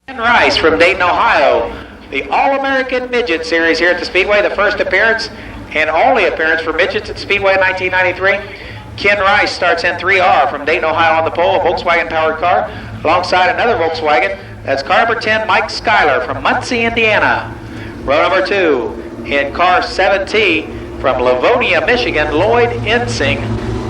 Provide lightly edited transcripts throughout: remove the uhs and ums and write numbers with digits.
Ken Rice from Dayton, Ohio, the All-American Midget Series here at the Speedway, the first appearance and only appearance for midgets at Speedway in 1993. Ken Rice starts in 3R from Dayton, Ohio on the pole, a Volkswagen-powered car, alongside another Volkswagen. That's car number 10, Mike Schuyler from Muncie, Indiana. Row number 2 in car 7T from Livonia, Michigan, Lloyd Ensing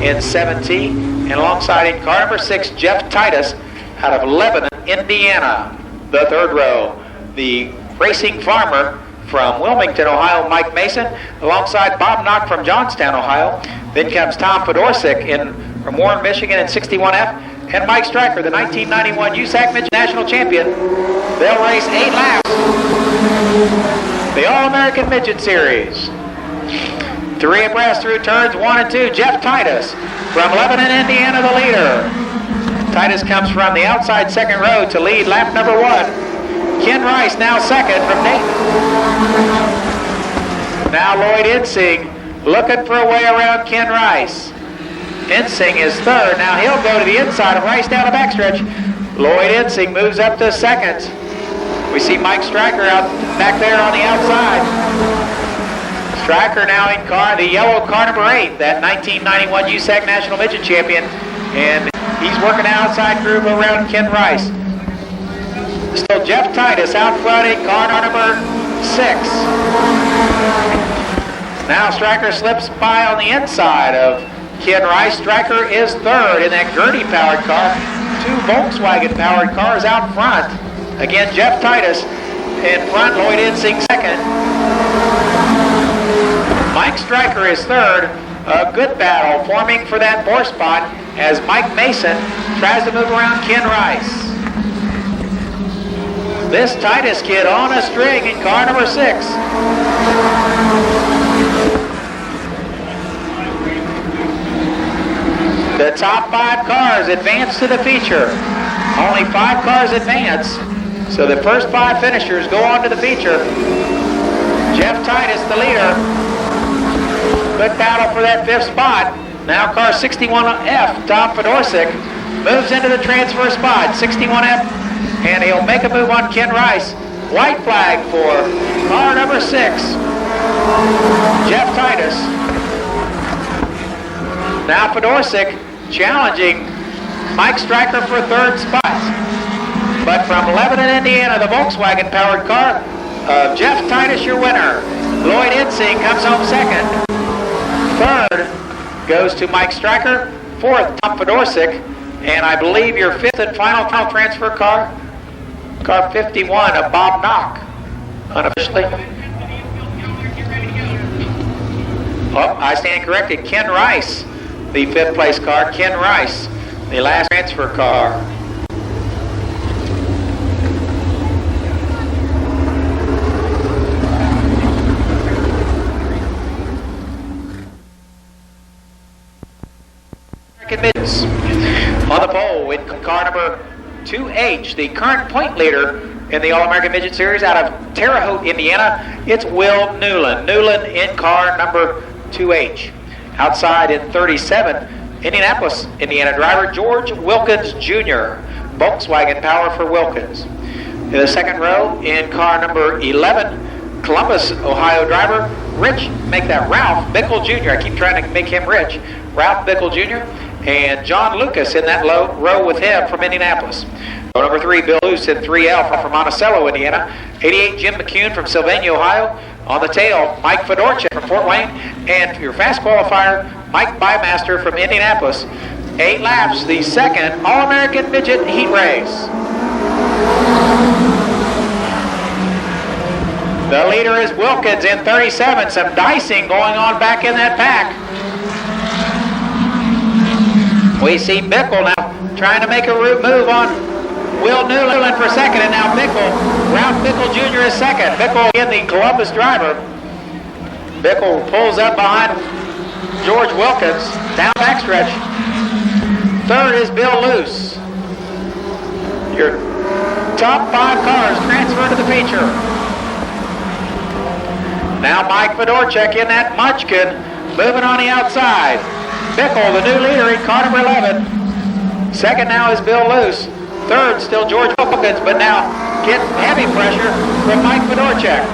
in 7T. And alongside in car number 6, Jeff Titus out of Lebanon, Indiana. The third row, the Racing Farmer from Wilmington, Ohio, Mike Mason, alongside Bob Knock from Johnstown, Ohio. Then comes Tom Fedorczyk from Warren, Michigan in 61F, and Mike Stryker, the 1991 USAC Midget National Champion. They'll race 8 laps. The All-American Midget Series. 3 abreast through turns 1 and 2. Jeff Titus from Lebanon, Indiana, the leader. Titus comes from the outside second row to lead lap number 1. Ken Rice now second from Dayton. Now Lloyd Ensing looking for a way around Ken Rice. Ensing is third. Now he'll go to the inside of Rice down the backstretch. Lloyd Ensing moves up to second. We see Mike Stryker out back there on the outside. Stryker now in the yellow car number 8, that 1991 USAC National Midget Champion. And he's working outside groove around Ken Rice. Still Jeff Titus out front in car number 6. Now Stryker slips by on the inside of Ken Rice. Stryker is third in that Gertie-powered car. 2 Volkswagen-powered cars out front. Again, Jeff Titus in front, Lloyd Ensing second. Mike Stryker is third. A good battle forming for that 4 spot as Mike Mason tries to move around Ken Rice. This Titus kid on a string in car number 6. The top 5 cars advance to the feature. Only 5 cars advance, so the first 5 finishers go on to the feature. Jeff Titus, the leader. Good battle for that 5th spot. Now car 61F, Tom Fedorczyk, moves into the transfer spot, 61F, and he'll make a move on Ken Rice. White flag for car number 6, Jeff Titus. Now Fedorczyk challenging Mike Stryker for 3rd spot. But from Lebanon, Indiana, the Volkswagen-powered car, Jeff Titus, your winner. Lloyd Ensing comes home second. Third goes to Mike Stryker. 4th, Tom Fedorczyk. And I believe your 5th and final transfer car, car 51 of Bob Knock, unofficially. Oh, I stand corrected. Ken Rice, the 5th place car. Ken Rice, the last transfer car. Midgets on the pole with car number 2H, the current point leader in the All-American Midget Series out of Terre Haute, Indiana, it's Will Newland. Newland in car number 2H. Outside in 37, Indianapolis, Indiana driver George Wilkins Jr. Volkswagen power for Wilkins. In the second row in car number 11, Columbus, Ohio driver Ralph Bickle Jr. I keep trying to make him Rich. Ralph Bickle Jr. and John Lucas in that row with him from Indianapolis. Row number 3, Bill Luce in 3L from Monticello, Indiana. 88, Jim McCune from Sylvania, Ohio. On the tail, Mike Fedorchak from Fort Wayne. And your fast qualifier, Mike Bymaster from Indianapolis. 8 laps, the second All-American Midget Heat Race. The leader is Wilkins in 37. Some dicing going on back in that pack. We see Bickle now trying to make a move on Will Newland for second, and now Ralph Bickle Jr. is second. Bickle in the Columbus driver. Bickle pulls up behind George Wilkins, down backstretch. Third is Bill Luce. Your top 5 cars transfer to the feature. Now Mike Fedorchak in that Munchkin, moving on the outside. Bickle, the new leader in car number 11. Second now is Bill Luce. Third, still George Wilkins, but now getting heavy pressure from Mike Fedorchak.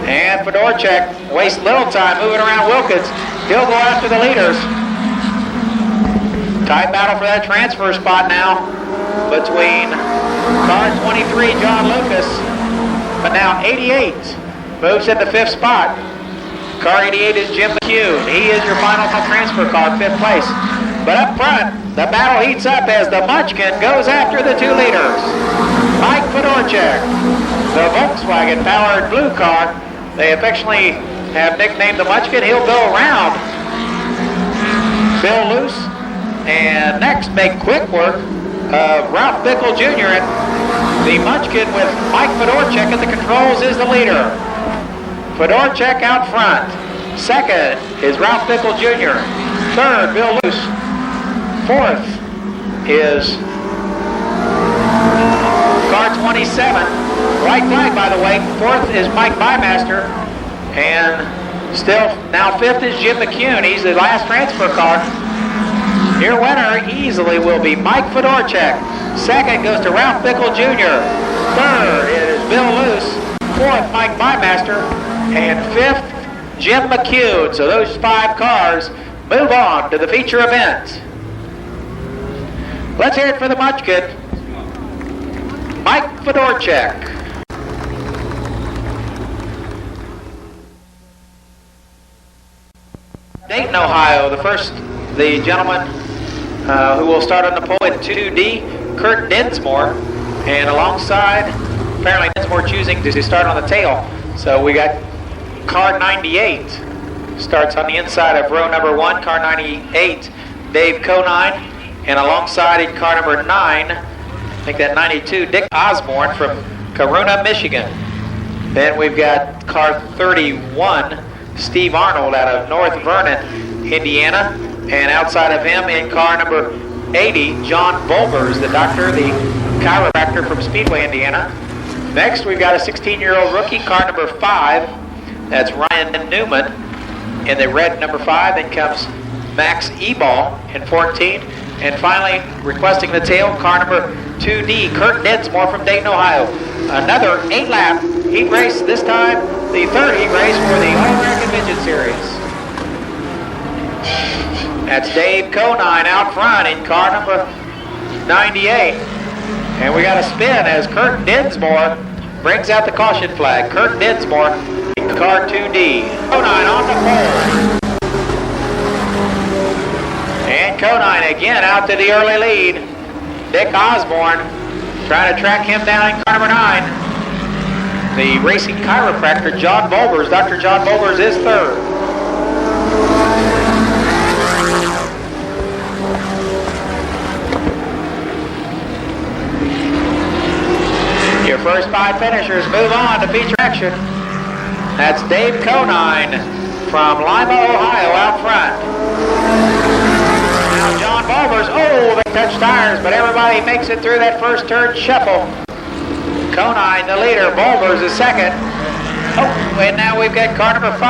And Fedorchak wastes little time moving around Wilkins. He'll go after the leaders. Tight battle for that transfer spot now between car 23, John Lucas, but now 88 moves in the 5th spot. Car 88 is Jim McCune. He is your final transfer car, 5th place. But up front, the battle heats up as the Munchkin goes after the 2 leaders. Mike Fedorchak, the Volkswagen-powered blue car. They affectionately have nicknamed the Munchkin. He'll go around Bill Luce. And next, make quick work of Ralph Bickle Jr. And the Munchkin with Mike Fedorchak at the controls is the leader. Fedorchak out front. Second is Ralph Bickle Jr. Third, Bill Luce. Fourth is car 27. White flag, by the way. Fourth is Mike Bymaster. And still, now 5th is Jim McCune. He's the last transfer car. Your winner easily will be Mike Fedorchak. Second goes to Ralph Bickle Jr. Third is Bill Luce. Fourth, Mike Bymaster. And 5th, Jim McCune. So those 5 cars move on to the feature event. Let's hear it for the Munchkin. Mike Fedorchak. Dayton, Ohio, the gentleman who will start on the pole at 2D, Kurt Densmore, and alongside, apparently Densmore choosing to start on the tail. So we got car 98, starts on the inside of row number 1, car 98, Dave Conine, and alongside in car number 9, I think that 92, Dick Osborne from Corona, Michigan. Then we've got car 31, Steve Arnold out of North Vernon, Indiana. And outside of him in car number 80, John Volbers, the doctor, the chiropractor from Speedway, Indiana. Next, we've got a 16-year-old rookie, car number 5. That's Ryan Newman in the red number 5. Then comes Max Ebal in 14. And finally, requesting the tail, car number 2D, Kurt Densmore from Dayton, Ohio. Another 8-lap heat race, this time the 3rd heat race for the All-American Midget Series. That's Dave Conine out front in car number 98. And we got a spin as Kurt Densmore brings out the caution flag. Kurt Densmore in car 2D. Conine on the pole. And Conine again out to the early lead. Dick Osborne trying to track him down in car number 9. The racing chiropractor, John Volbers. Dr. John Volbers is 3rd. Your first 5 finishers move on to feature action. That's Dave Conine from Lima, Ohio out front. Now John Volbers, they touch tires, but everybody makes it through that first turn shuffle. Conine, the leader. Bulvers is second. Oh, and now we've got car number 5.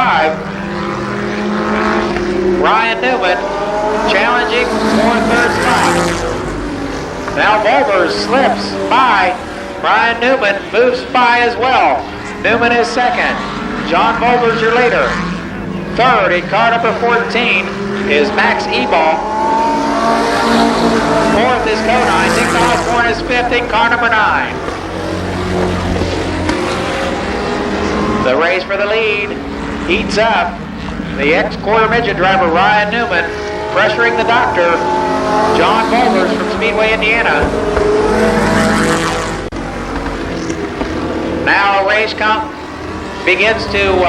Ryan Newman challenging for third spot. Now Bulvers slips by. Ryan Newman moves by as well. Newman is second. John Bulvers your leader. Third in car number 14 is Max Ebal. Fourth is Conine. Dick Osborne is fifth in car number 9. The race for the lead heats up. The ex-quarter midget driver Ryan Newman pressuring the doctor, John Bulvers from Speedway, Indiana. Now a race begins to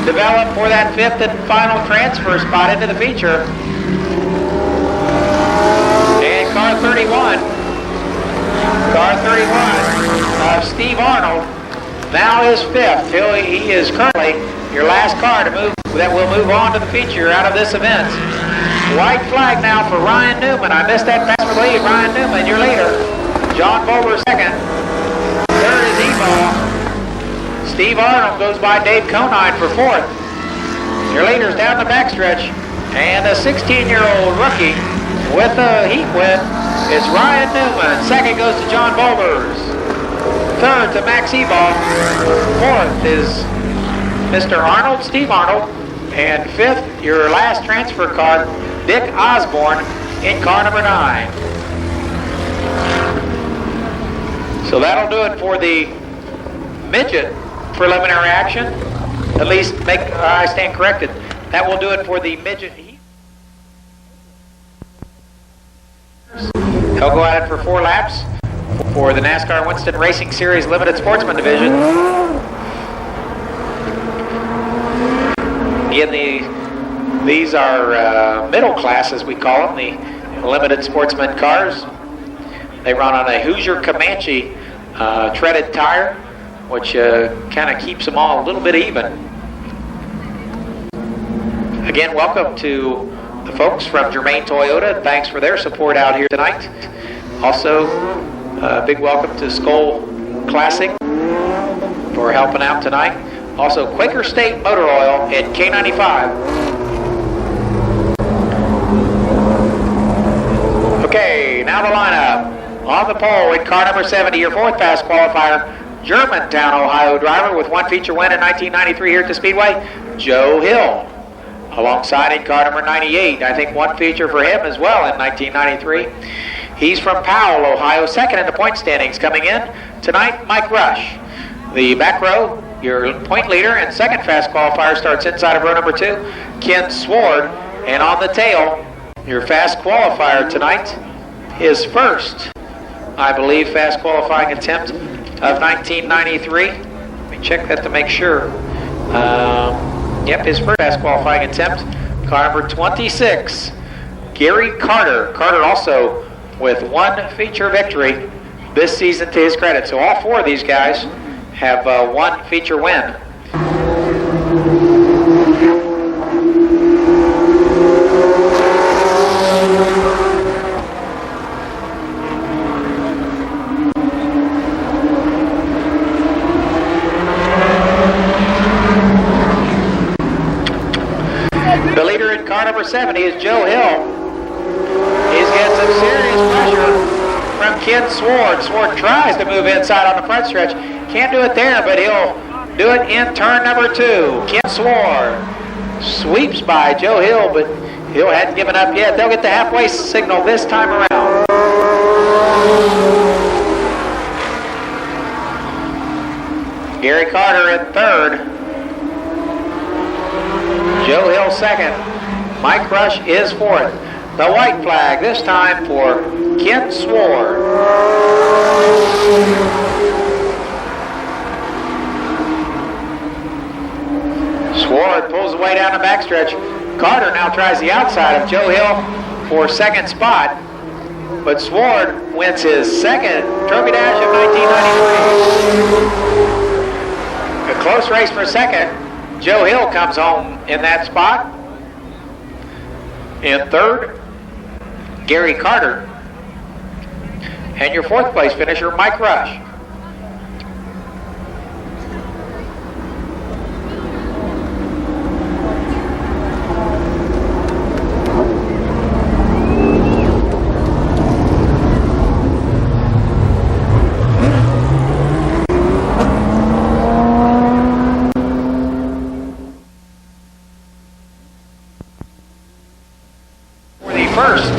develop for that 5th and final transfer spot into the feature. And car 31 Steve Arnold now is 5th. He is currently your last car to move that will move on to the feature out of this event. White flag now for Ryan Newman. I missed that pass for the lead. Ryan Newman, your leader. John Bulvers second. Third is Ebal. Steve Arnold goes by Dave Conine for 4th. Your leader's down the backstretch. And a 16-year-old rookie with a heat win is Ryan Newman. Second goes to John Bulvers. Third to Max Ebal. 4th is Mr. Arnold, Steve Arnold. And 5th, your last transfer car, Dick Osborne in car number 9. So that'll do it for the midget preliminary action. At least I stand corrected. That will do it for the midget heat. They'll go at it for 4 laps for the NASCAR Winston Racing Series Limited Sportsman Division. Again, these are middle class, as we call them, the limited sportsman cars. They run on a Hoosier Comanche treaded tire, which kind of keeps them all a little bit even. Again, welcome to the folks from Germain Toyota. Thanks for their support out here tonight. Also, big welcome to Skull Classic for helping out tonight. Also, Quaker State Motor Oil and K95. Okay, now the lineup. On the pole in car number 70, your 4th fast qualifier, Germantown, Ohio driver with 1 feature win in 1993 here at the Speedway, Joe Hill. Alongside in car number 98, I think 1 feature for him as well in 1993. He's from Powell, Ohio, 2nd in the point standings. Coming in tonight, Mike Rush. The back row, your point leader and 2nd fast qualifier starts inside of row number 2, Ken Sword. And on the tail, your fast qualifier tonight, his first, I believe, fast qualifying attempt of 1993. Let me check that to make sure. Yep, his first fast qualifying attempt, car number 26, Gary Carter. Carter also with 1 feature victory this season to his credit. So all 4 of these guys have 1 feature win. The leader in car number 70 is Joe Hill. He's getting some serious pressure from Ken Sword. Sword tries to move inside on the front stretch. Can't do it there, but he'll do it in turn number 2. Ken Sword sweeps by Joe Hill, but Hill hadn't given up yet. They'll get the halfway signal this time around. Gary Carter in 3rd. Joe Hill 2nd. Mike Rush is 4th. The white flag this time for Ken Sword. Sword pulls away down the backstretch. Carter now tries the outside of Joe Hill for 2nd spot. But Sword wins his 2nd Trophy Dash of 1993. A close race for 2nd. Joe Hill comes home in that spot. In 3rd Gary Carter. And your fourth place finisher, Mike Rush. First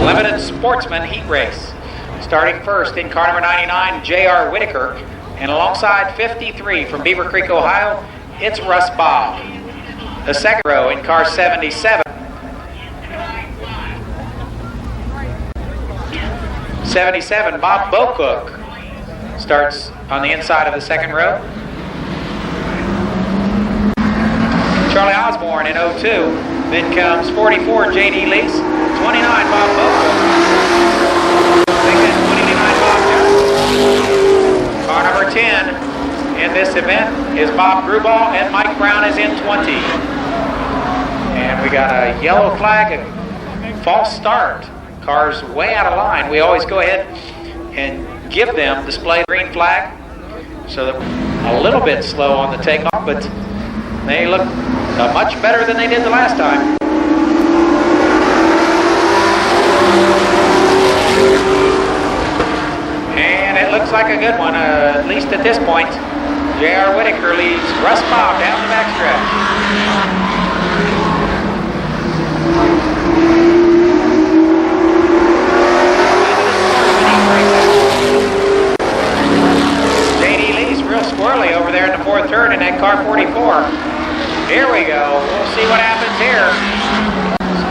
limited sportsman heat race. Starting first in car number 99, J.R. Whitaker, and alongside 53 from Beaver Creek, Ohio, it's Russ Bob. The second row in car 77, 77, Bob Bocook starts on the inside of the second row. Charlie Osborne in 02. Then comes 44, J.D. Lease. 29, Bob Bocook. Then 29, Bob Jones. Car number 10 in this event is Bob Gruball, and Mike Brown is in 20. And we got a yellow flag, a false start. Cars way out of line. We always go ahead and give them display green flag, so that a little bit slow on the takeoff, but they look much better than they did the last time. And it looks like a good one, at least at this point. J.R. Whitaker leads Russ Bob down the backstretch. J.D. Lee's real squirrely over there in the fourth turn in that car 44. Here we go. We'll see what happens here.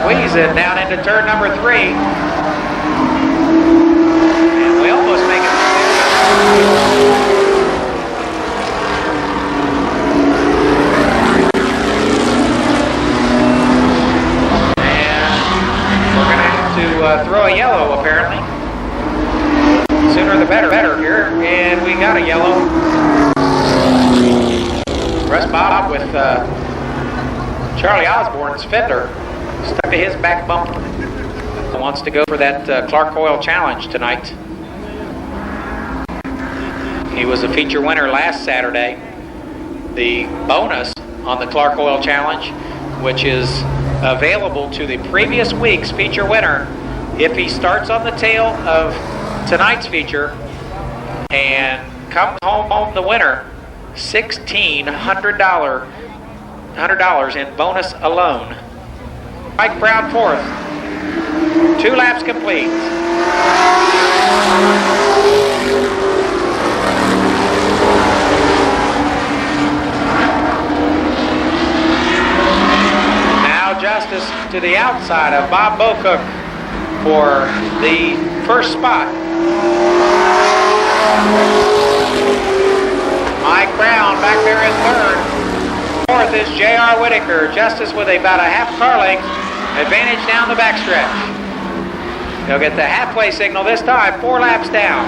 Squeeze it down into turn number 3. And we almost make it. And we're going to have to throw a yellow, apparently. Sooner the better here. And we got a yellow. Russ Bob with Charlie Osborne's fender stuck to his back bumper. Wants to go for that Clark Oil Challenge tonight. He was a feature winner last Saturday. The bonus on the Clark Oil Challenge, which is available to the previous week's feature winner, if he starts on the tail of tonight's feature and comes home the winner, $1,600 in bonus alone. Mike Brown fourth. 2 laps complete. Now Justice to the outside of Bob Bocook for the first spot. Mike Brown back there in third. Fourth is J.R. Whitaker. Justice with about a half car length advantage down the backstretch. They'll get the halfway signal this time, 4 laps down.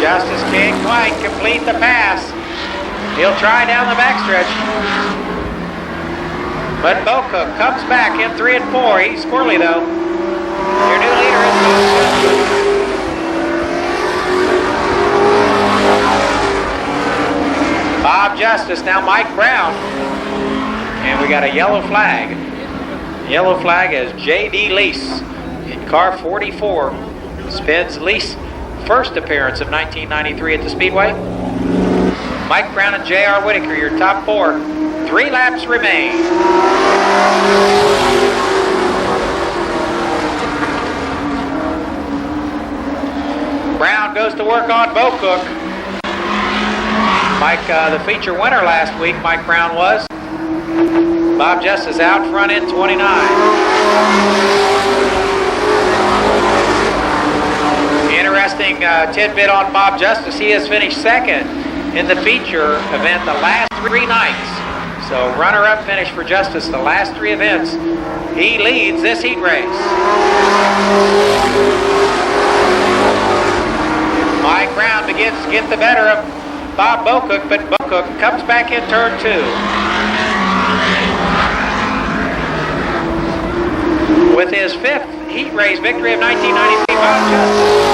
Justice can't quite complete the pass. He'll try down the backstretch. But Bocook comes back in 3 and 4. He's squirrely though. Your new leader is Justice. Bob Justice, now Mike Brown. And we got a yellow flag. Yellow flag is J.D. Lease in car 44. Spins Lease first appearance of 1993 at the Speedway. Mike Brown and J.R. Whitaker, your top 4. 3 laps remain. Brown goes to work on Bocook. Mike, the feature winner last week, Mike Brown was. Bob Justice out front in 29. Interesting tidbit on Bob Justice. He has finished second in the feature event the last 3 nights. So runner-up finish for Justice the last 3 events. He leads this heat race. Mike Brown begins to get the better of Bob Bocook, but Bocook comes back in turn 2. With his 5th heat race victory of 1993, Bob Justice.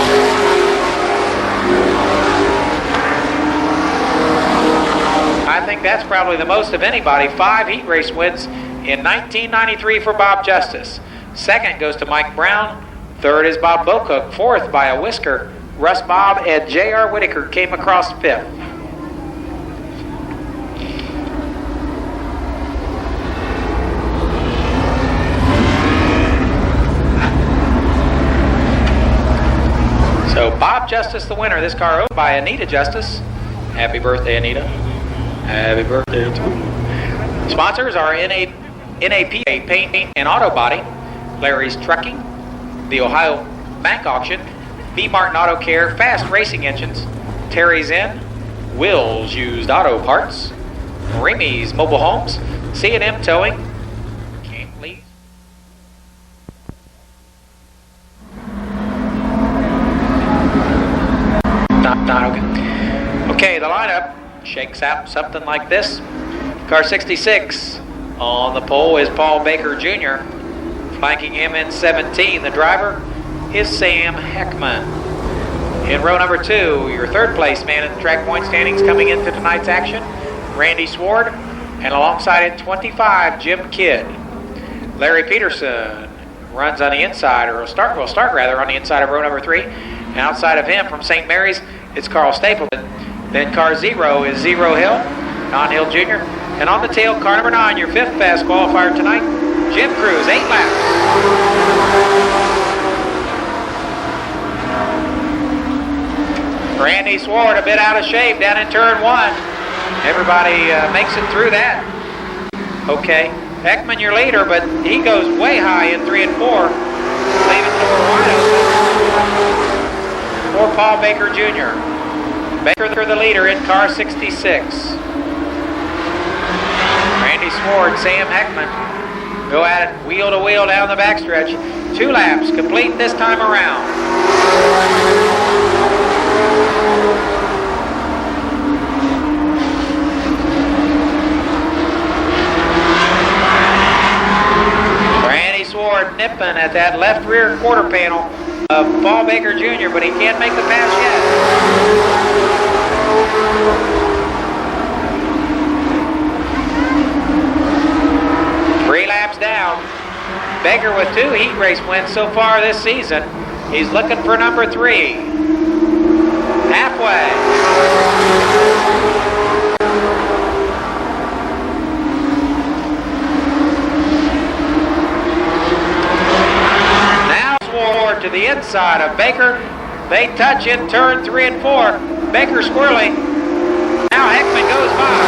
I think that's probably the most of anybody. 5 heat race wins in 1993 for Bob Justice. 2nd goes to Mike Brown. 3rd is Bob Bocook. 4th by a whisker, Russ Bob, and J.R. Whitaker came across 5th. So Bob Justice the winner. This car owned by Anita Justice. Happy birthday, Anita. Happy birthday to you. Sponsors are NAPA Paint and Auto Body, Larry's Trucking, the Ohio Bank Auction, B. Martin Auto Care, Fast Racing Engines, Terry's Inn, Will's Used Auto Parts, Remy's Mobile Homes, C&M Towing, Camp Lee. Not okay. Okay, the lineup shakes out something like this. Car 66 on the pole is Paul Baker Jr. Flanking him in 17, the driver is Sam Heckman. In row number 2, your 3rd place man in the track point standings coming into tonight's action, Randy Sward, and alongside it 25, Jim Kidd. Larry Peterson runs on the inside, or will start on the inside of row number 3. And outside of him from St. Mary's, it's Carl Stapleton. Then car 0 is Zero Hill, Don Hill Jr. And on the tail, car number 9, your 5th fast qualifier tonight, Jim Cruz, 8 laps. Randy Sward a bit out of shape down in turn 1. Everybody makes it through that. Okay, Heckman your leader, but he goes way high in 3 and 4. Leaving the door wide open for Paul Baker Jr. Baker the leader in car 66. Randy Sward, Sam Heckman go at it wheel to wheel down the backstretch. 2 laps complete this time around. Randy Sward nipping at that left rear quarter panel of Paul Baker Jr., but he can't make the pass yet. 3 laps down. Baker with 2 heat race wins so far this season. He's looking for number 3. Halfway. Now Sward to the inside of Baker. They touch in turn 3 and 4. Baker squirrely. Now Heckman goes by.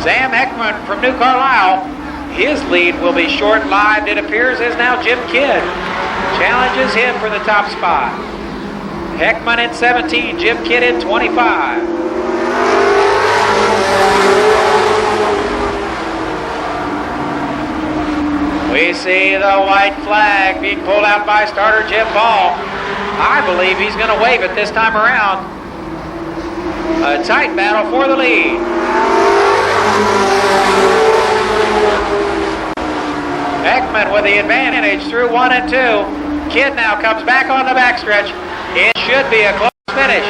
Sam Heckman from New Carlisle. His lead will be short-lived, it appears, as now Jim Kidd challenges him for the top spot. Heckman in 17, Jim Kidd in 25. We see the white flag being pulled out by starter Jim Ball. I believe he's going to wave it this time around. A tight battle for the lead. Heckman with the advantage through 1 and 2. Kidd now comes back on the backstretch. It should be a close finish.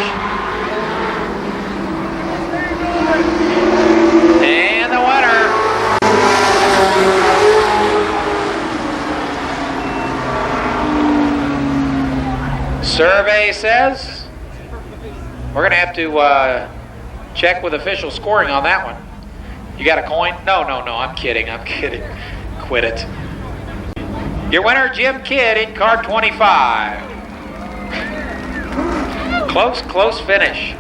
And the winner. Survey says we're going to have to check with official scoring on that one. You got a coin? No, I'm kidding. Quit it. Your winner, Jim Kidd in car 25. Close finish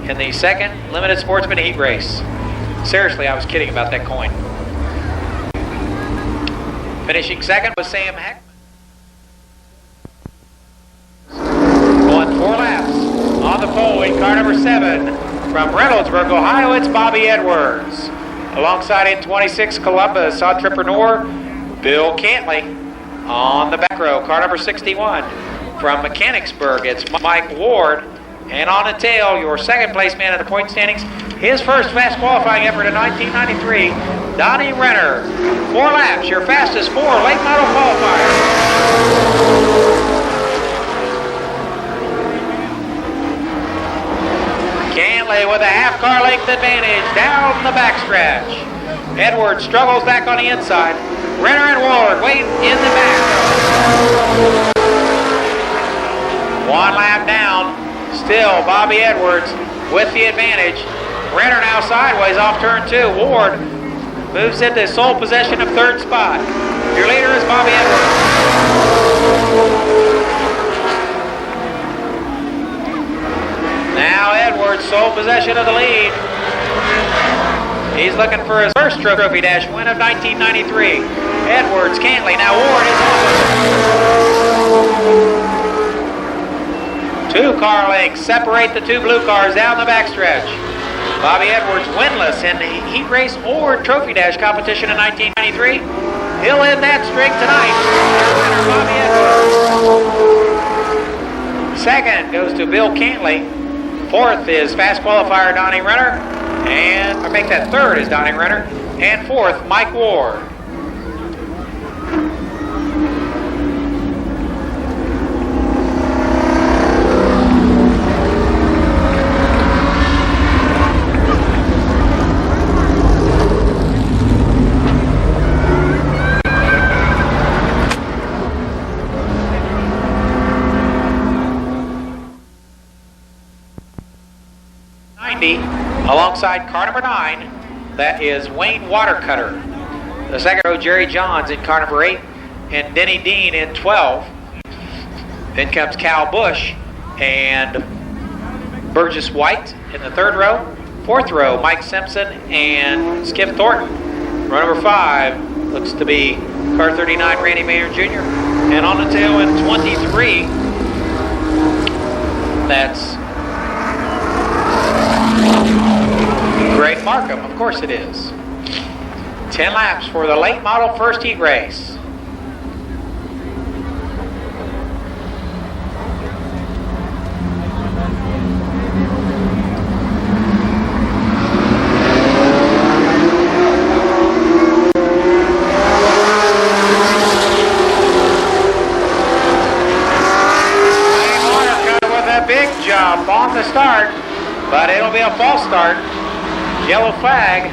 in the 2nd Limited Sportsman Heat Race. Seriously, I was kidding about that coin. Finishing 2nd was Sam Heckman. Going 4 laps on the pole in car number 7. From Reynoldsburg, Ohio, it's Bobby Edwards. Alongside in 26, Columbus entrepreneur Bill Cantley. On the back row, car number 61. From Mechanicsburg, it's Mike Ward. And on the tail, your second place man in the point standings, his first fast qualifying effort in 1993, Donnie Renner. 4 laps, your fastest 4 late model qualifier. Cantley with a half car length advantage down the backstretch. Edwards struggles back on the inside. Renner and Ward wait in the back. 1 lap down. Still Bobby Edwards with the advantage. Renner now sideways off turn 2. Ward moves into sole possession of 3rd spot. Your leader is Bobby Edwards. Now Edwards sole possession of the lead. He's looking for his first Trophy Dash win of 1993. Edwards, Cantley, now Ward is on. 2 car lengths separate the 2 blue cars down the backstretch. Bobby Edwards winless in the heat race or Trophy Dash competition in 1993. He'll end that streak tonight. Winner Bobby Edwards. Second goes to Bill Cantley. 4th is fast qualifier Donnie Renner. And I make that 3rd is Donnie Renner. And 4th, Mike Ward. Alongside car number 9, that is Wayne Watercutter. The second row, Jerry Johns in car number 8, and Denny Dean in 12. Then comes Cal Bush and Burgess White in the 3rd row. 4th row, Mike Simpson and Skip Thornton. Row number 5 looks to be car 39, Randy Maynard Jr. And on the tail in 23, that's Greg Markham, of course it is. 10 laps for the late model first heat race. With a big jump on the start, but it'll be a false start. Yellow flag.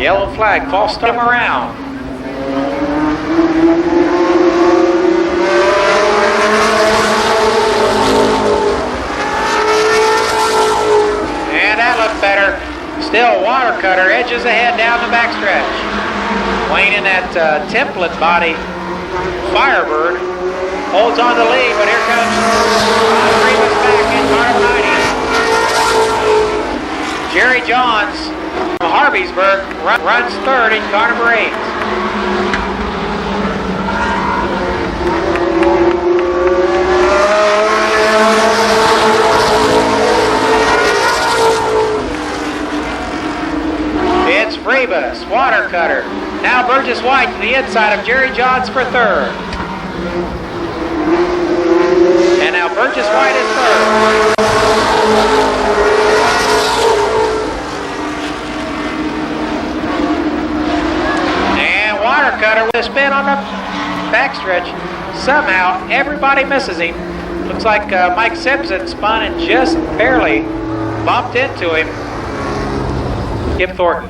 Yellow flag. False start him around. And that looked better. Still Watercutter edges ahead down the backstretch. Wayne in that template body Firebird holds on the lead, but here comes Rivas back in car 90. Jerry Johns from Harveysburg runs 3rd in car number 8. It's Rivas, Watercutter. Now Burgess White to the inside of Jerry Johns for 3rd. And now Burgess White is 3rd. Watercutter with a spin on the backstretch. Somehow everybody misses him. Looks like Mike Simpson spun and just barely bumped into him. Skip Thornton.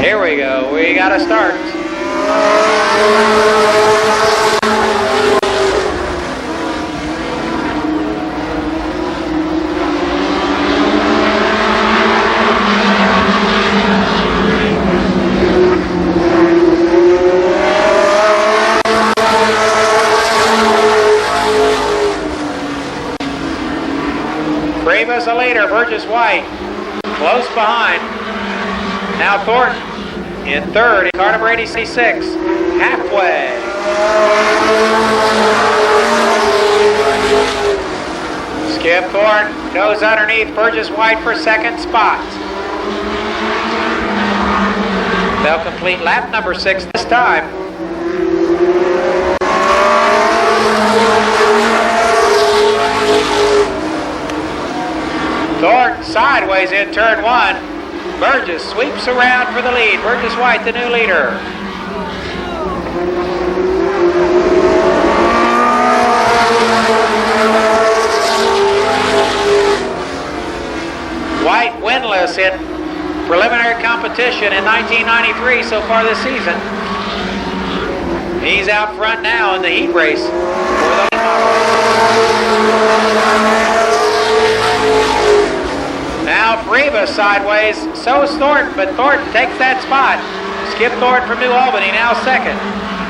Here we go. We got to start. Rivas a leader, Burgess White close behind. Now Thornton in 3rd, car number 86, halfway. Skip Thornton goes underneath Burgess White for 2nd spot. They'll complete lap number 6 this time. Thornton sideways in turn 1. Burgess sweeps around for the lead. Burgess White, the new leader. White winless in preliminary competition in 1993 so far this season. He's out front now in the heat race for the late model. Now Freebus sideways, so is Thornton, but Thornton takes that spot. Skip Thornton from New Albany now second.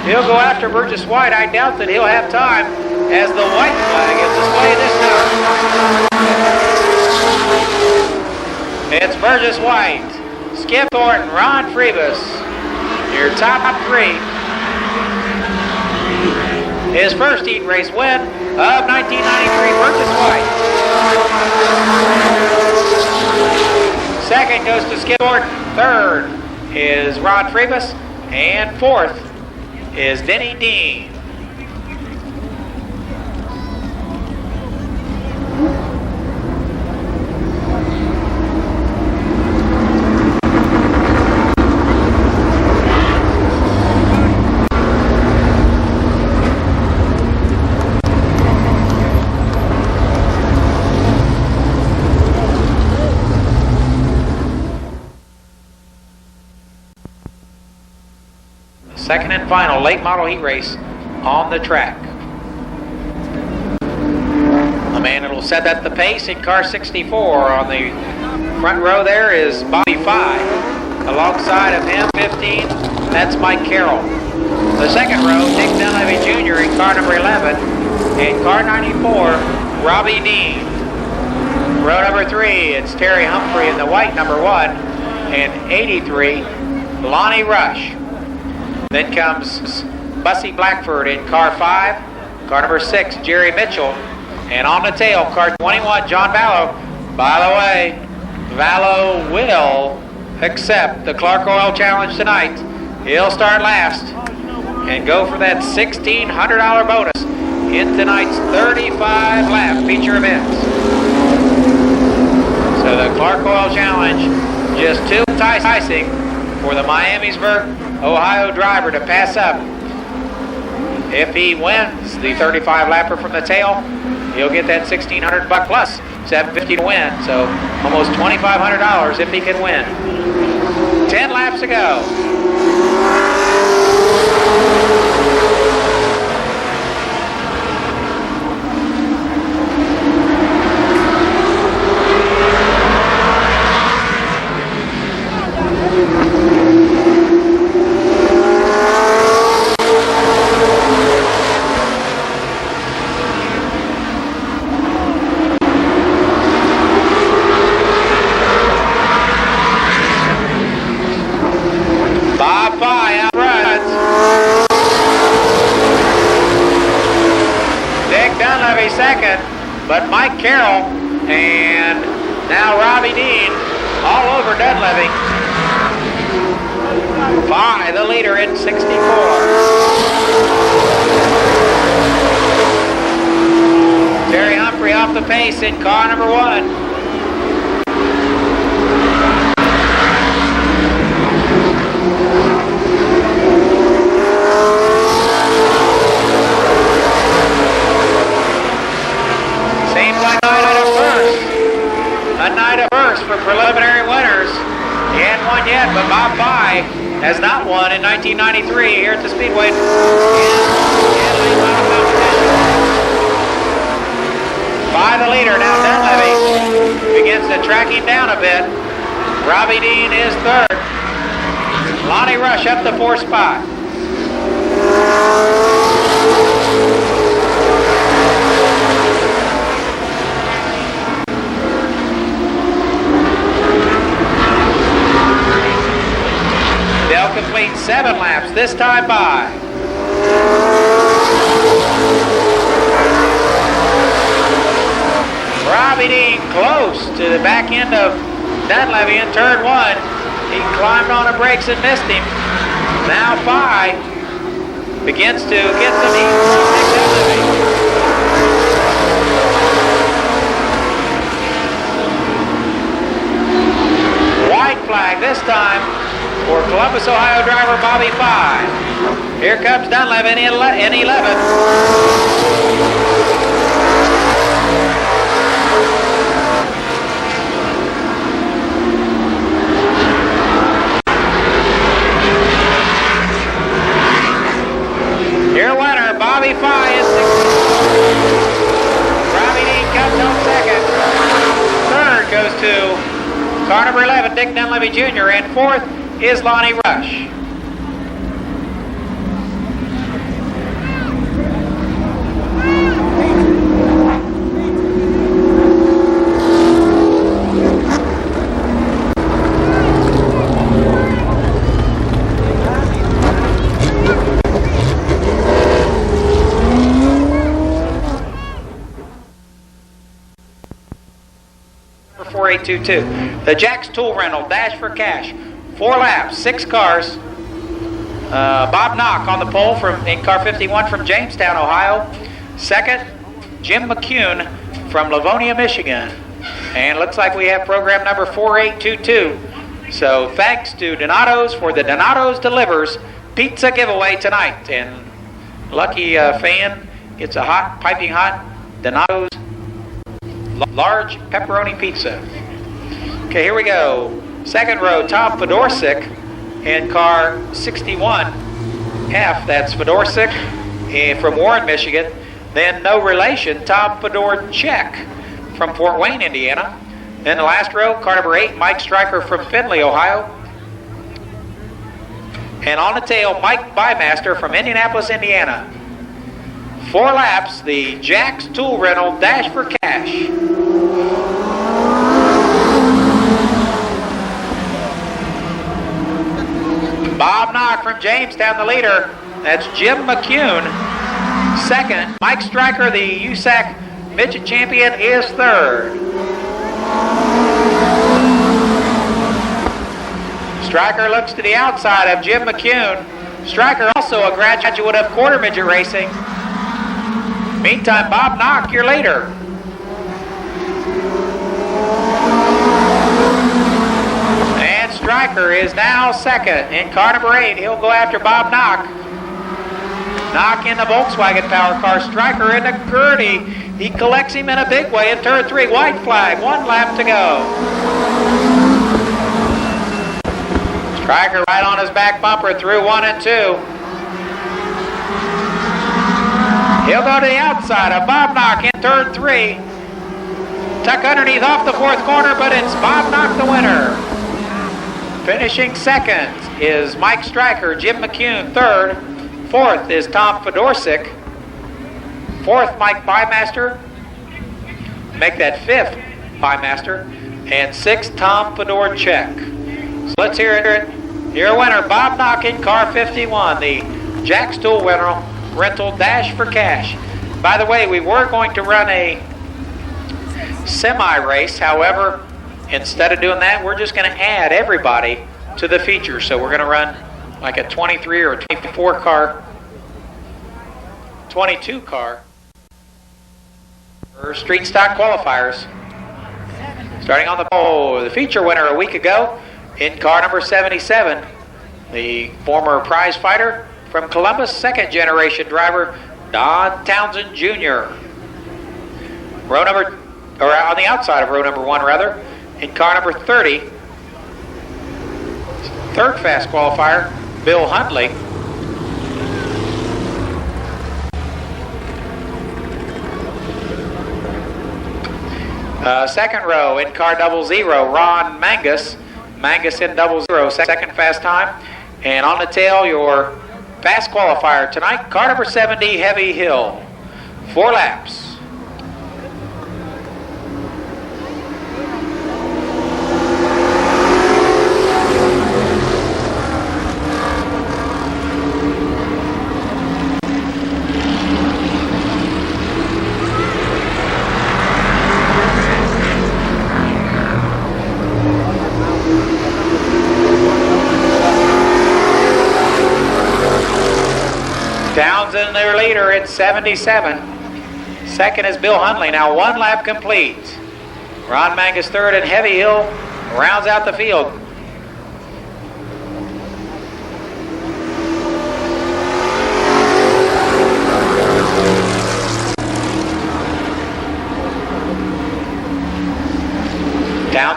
He'll go after Burgess White. I doubt that he'll have time as the white flag is displayed this time. It's Burgess White, Skip Thornton, Ron Freebus, your top 3. His first heat race win of 1993, Burgess White. Second goes to Skip Thornton. Third is Ron Freebus. And fourth is Denny Dean. Second and final late model heat race on the track. The man that will set up the pace in car 64 on the front row there is Bobby 5. Alongside of him, 15, that's Mike Carroll. The second row, Dick Dunleavy Jr. in car number 11. In car 94, Robbie Dean. Row number 3, it's Terry Humphrey in the white number 1. And 83, Lonnie Rush. Then comes Bussy Blackford in car 5, car number 6, Jerry Mitchell, and on the tail, car 21, John Vallow. By the way, Vallow will accept the Clark Oil Challenge tonight. He'll start last and go for that $1,600 bonus in tonight's 35-lap feature event. So the Clark Oil Challenge, just too enticing for the Miamisburg, Ohio driver to pass up. If he wins the 35-lapper from the tail, he'll get that $1,600 plus $750 to win. So almost $2,500 if he can win. 10 laps to go. Second, but Mike Carroll and now Robbie Dean all over Dunleavy. 5, the leader in 64. Terry Humphrey off the pace in car number 1. A night of first for preliminary winners. He hadn't won yet, but Bob Pye has not won in 1993 here at the Speedway in late model competition. By the leader now, Dunleavy begins to track him down a bit. Robbie Dean is third. Lonnie Rush up the 4th spot. They'll complete 7 laps this time by. Robbie Dean close to the back end of Dunleavy in turn 1. He climbed on the brakes and missed him. Now Pye begins to get some heat from Dick Dunleavy. white flag this time for Columbus, Ohio driver Bobby Fye. Here comes Dunlap in 11. Your winner, Bobby Fye, is 6th. Robbie Dean comes home 2nd. 3rd goes to car number 11, Dick Dunleavy Jr., and 4th is Lonnie Rush. For 4822. The Jack's Tool Rental Dash for Cash. 4 laps, 6 cars. Bob Knock on the pole in car 51 from Jamestown, Ohio. 2nd, Jim McCune from Livonia, Michigan. And looks like we have program number 4822. So thanks to Donato's for the Donato's Delivers pizza giveaway tonight. And lucky fan gets a piping hot Donato's large pepperoni pizza. Okay, here we go. 2nd row, Tom Fedorczyk in car 61F. That's Fedorczyk from Warren, Michigan. Then no relation, Tom Fedorczyk from Fort Wayne, Indiana. Then the last row, car number 8, Mike Stryker from Findlay, Ohio. And on the tail, Mike Bymaster from Indianapolis, Indiana. 4 laps, the Jack's Tool Rental Dash for Cash. Bob Knock from Jamestown, the leader. That's Jim McCune, 2nd. Mike Stryker, the USAC midget champion, is 3rd. Stryker looks to the outside of Jim McCune. Stryker also a graduate of quarter midget racing. Meantime, Bob Knock, your leader. And Stryker is now 2nd in car number 8. He'll go after Bob Knock. Knock in the Volkswagen power car. Stryker in the Gertie. He collects him in a big way in turn 3. White flag, 1 lap to go. Stryker right on his back bumper through 1 and 2. He'll go to the outside of Bob Knock in turn 3. Tuck underneath off the 4th corner, but it's Bob Knock the winner. Finishing 2nd is Mike Stryker, Jim McCune 3rd. 4th is Tom Fedorczyk. 4th, Mike Bymaster. Make that 5th, Bymaster. And 6th, Tom Fedorczyk. So let's hear it. Your winner, Bob Knock in car 51, the Jack's Tool Rental Dash for Cash. By the way, we were going to run a semi-race. However, instead of doing that, we're just going to add everybody to the feature. So we're going to run like a 23 or a 24 car, 22 car for street stock qualifiers. Starting on the pole, the feature winner a week ago in car number 77, the former prize fighter from Columbus, 2nd generation driver Don Townsend Jr. Row number, or on the outside of row number 1 rather, in car number 30, 3rd fast qualifier Bill Huntley. Second row in car 00, Ron Mangus. Mangus in 00, 2nd fast time. And on the tail, your fast qualifier tonight, car number 70, Heavy Hill. 4 laps. Townsend, their leader, at 77. 2nd is Bill Huntley. Now 1 lap complete. Ron Mangus 3rd, and Heavy Hill rounds out the field.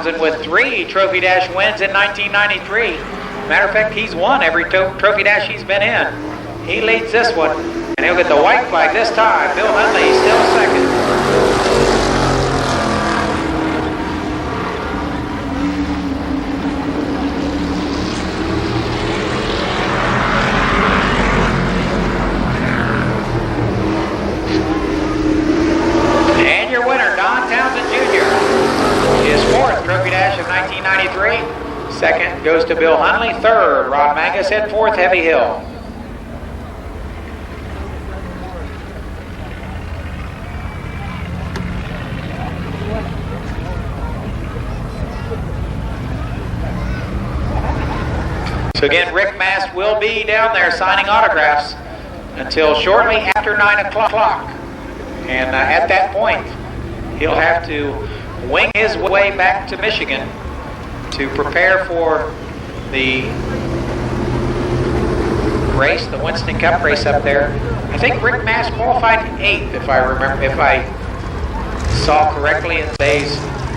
Townsend with 3 Trophy Dash wins in 1993. Matter of fact, he's won every Trophy Dash he's been in. He leads this one, and he'll get the white flag this time. Bill Hunley still second. And your winner, Don Townsend Jr., his 4th Trophy Dash of 1993. Second goes to Bill Hunley. Third, Ron Mangus. And 4th, Heavy Hill. So again, Rick Mast will be down there signing autographs until shortly after 9 o'clock. And at that point, he'll have to wing his way back to Michigan to prepare for the race, the Winston Cup race up there. I think Rick Mast qualified 8th, if I remember, if I saw correctly in today's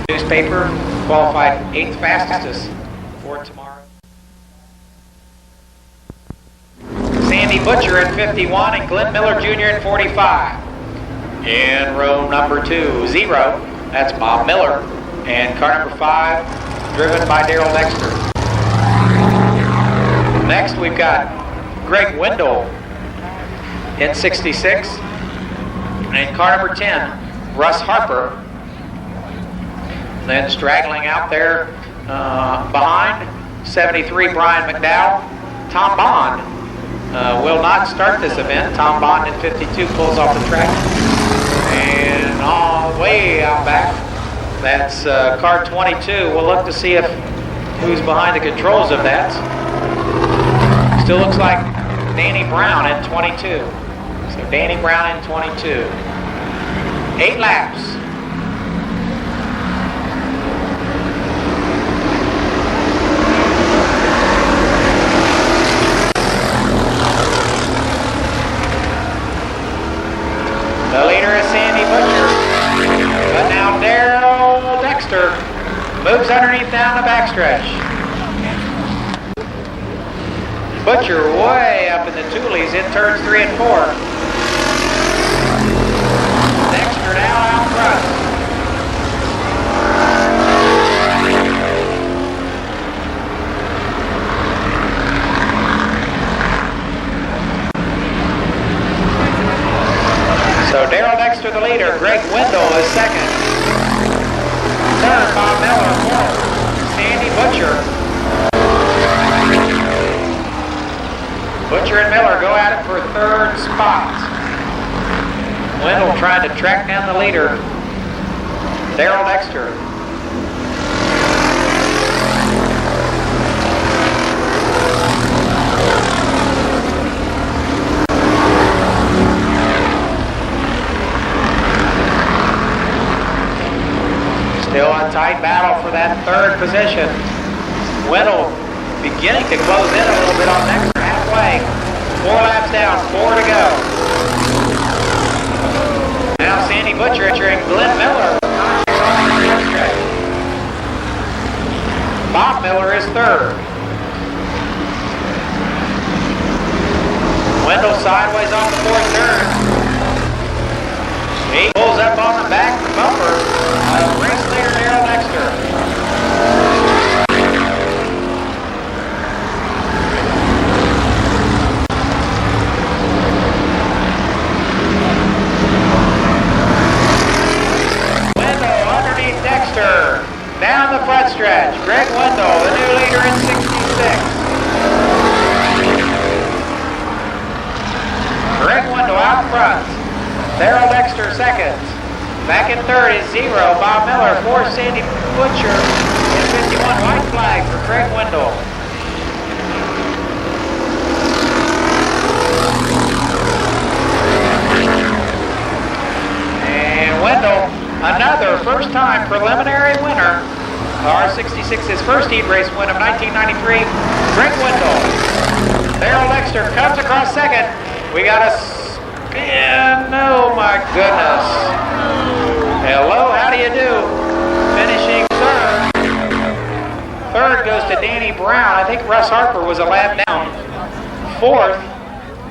newspaper. Qualified 8th fastest for tomorrow. Sandy Butcher at 51 and Glenn Miller Jr. at 45. In row number 2, 0, that's Bob Miller. And car number 5, driven by Darrell Dexter. Next we've got Greg Wendell in 66. And car number 10, Russ Harper. Then straggling out there behind, 73, Brian McDowell. Tom Bond will not start this event. Tom Bond in 52 pulls off the track. And all the way out back, that's car 22. We'll look to see if who's behind the controls of that. Still looks like Danny Brown in 22. So Danny Brown in 22. 8 laps. The leader is Sandy Butcher, but now Darrell Dexter moves underneath down the backstretch. Butcher way up in the Toolies in turns 3 and 4. Dexter now out front. So Darrell Dexter the leader, Greg Wendell is second. Third, Bob Miller, 4th, Sandy Butcher. Butcher and Miller go at it for 3rd spot. Wendell trying to track down the leader, Darrell Dexter. Still a tight battle for that 3rd position. Wendell beginning to close in a little bit on Dexter halfway. 4 laps down, 4 to go. Now Sandy Butcher entering Glenn Miller. Bob Miller is 3rd. Wendell sideways off the 4th turn. He pulls up on the back bumper of race leader Darrell Dexter. Wendell underneath Dexter. Down the front stretch. Greg Wendell, the new leader in 66. Greg Wendell out front. Darrell Dexter second. Back in 3rd is 0, Bob Miller. 4th, Sandy Butcher. In 51, white flag for Greg Wendell. And Wendell, another first-time preliminary winner. R66, his first heat race win of 1993. Greg Wendell. Darrell Dexter comes across second. We got a spin. Oh my goodness. Hello, how do you do? Finishing 3rd. Third goes to Danny Brown. I think Russ Harper was a lap down. Fourth,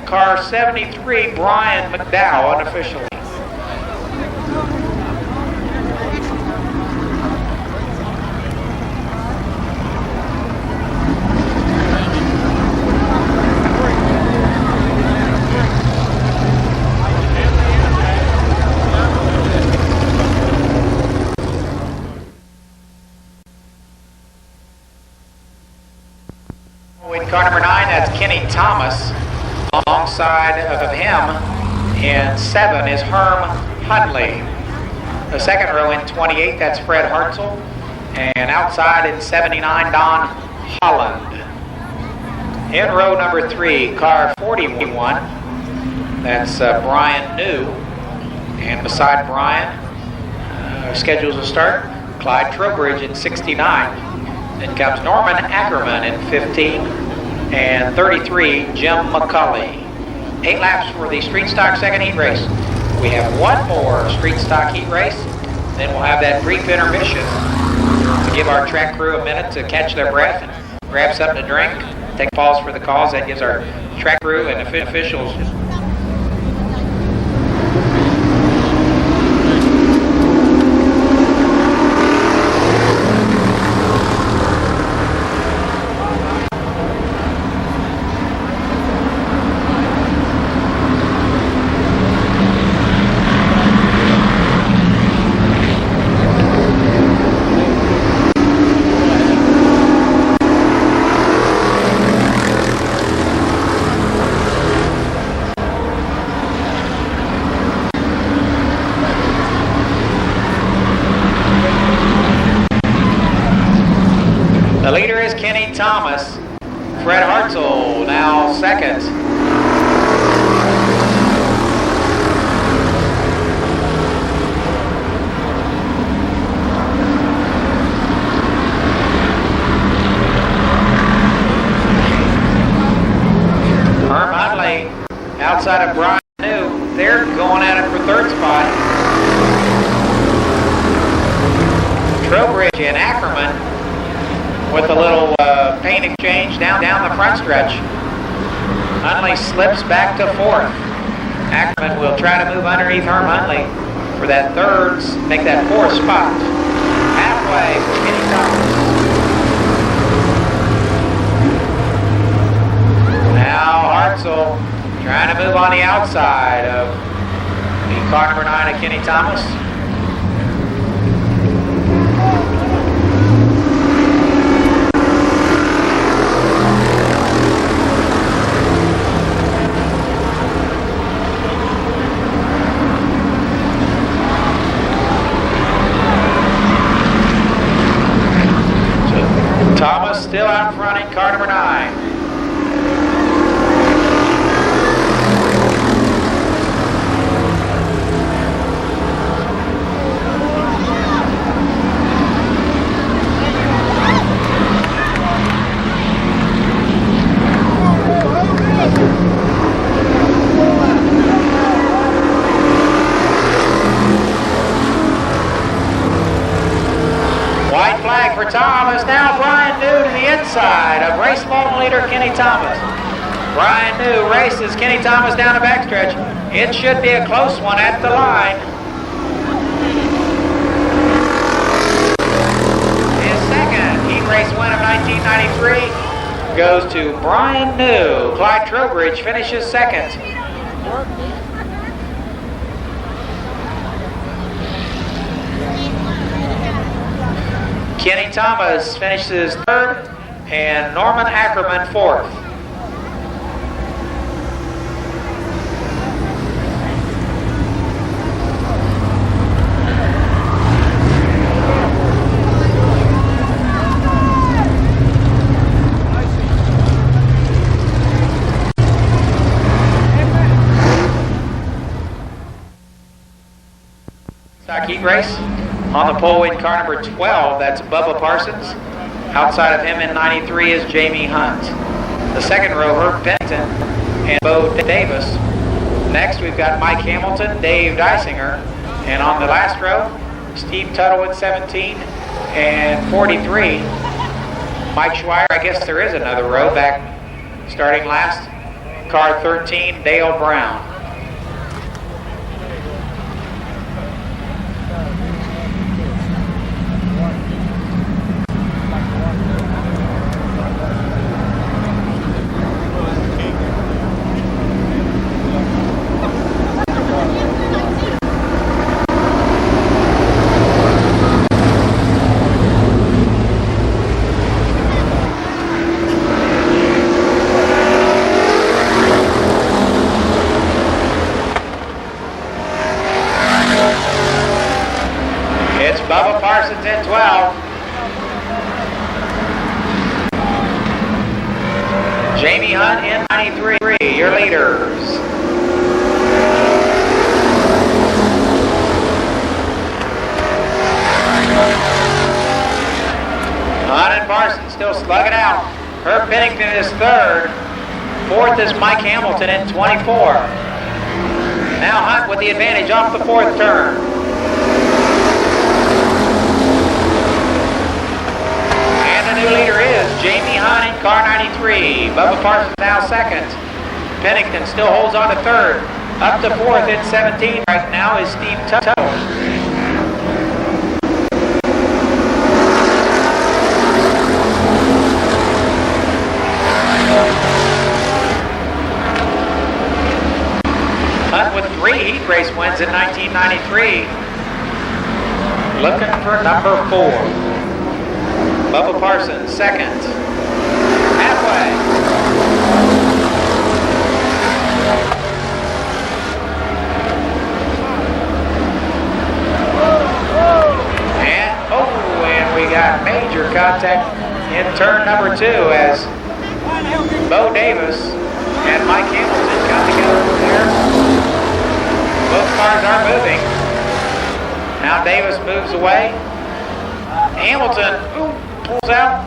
car 73, Brian McDowell, unofficially. Car number 9, that's Kenny Thomas. Alongside of him in 7 is Herm Hunley. The second row in 28, that's Fred Hartzell. And outside in 79, Don Holland. In row number 3, car 41, that's Brian New. And beside Brian, schedules to start, Clyde Trowbridge in 69. Then comes Norman Ackerman in 15. And 33, Jim McCulley. 8 laps for the Street Stock second heat race. We have one more Street Stock heat race. Then we'll have that brief intermission to give our track crew a minute to catch their breath and grab something to drink. Take pause for the calls. That gives our track crew and officials Thomas. Fred Hartzell now second. Herm Hunley outside of Brian New. They're going at it for third spot. Trowbridge and Ackerman with a little paint exchange down the front stretch. Hunley slips back to fourth. Ackerman will try to move underneath Herm Hunley for that third, make that fourth spot. Halfway for Kenny Thomas. Now Hartzell trying to move on the outside of the car number 9 of Kenny Thomas. Thomas still out front in car number 9. White flag for Thomas. Now Brian New to the inside of race long leader Kenny Thomas. Brian New races Kenny Thomas down the backstretch. It should be a close one at the line. His second heat race win of 1993 goes to Brian New. Clyde Trowbridge finishes second. Kenny Thomas finishes third, and Norman Ackerman fourth. Stock heat race. On the pole in car number 12, that's Bubba Parsons. Outside of him in 93 is Jamie Hunt. The second row, Herb Pennington and Bo Davis. Next, we've got Mike Hamilton, Dave Dysinger. And on the last row, Steve Tuttle with 17 and 43 Mike Schweier. I guess there is another row back starting last. Car 13, Dale Brown. Bubba Parsons in 12. Jamie Hunt in 93, your leaders. Hunt and Parsons still slugging out. Herb Pennington is third. Fourth is Mike Hamilton in 24. Now Hunt with the advantage off the fourth turn. New leader is Jamie Hunt in car 93. Bubba Parsons now second. Pennington still holds on to third. Up to fourth in 17 right now is Steve Tuttle. Hunt with 3 heat race wins in 1993. Looking for number 4. Bubba Parsons, second. Halfway. And we got major contact in turn number 2 as Bo Davis and Mike Hamilton come together over there. Both cars are moving. Now Davis moves away. Hamilton pulls out.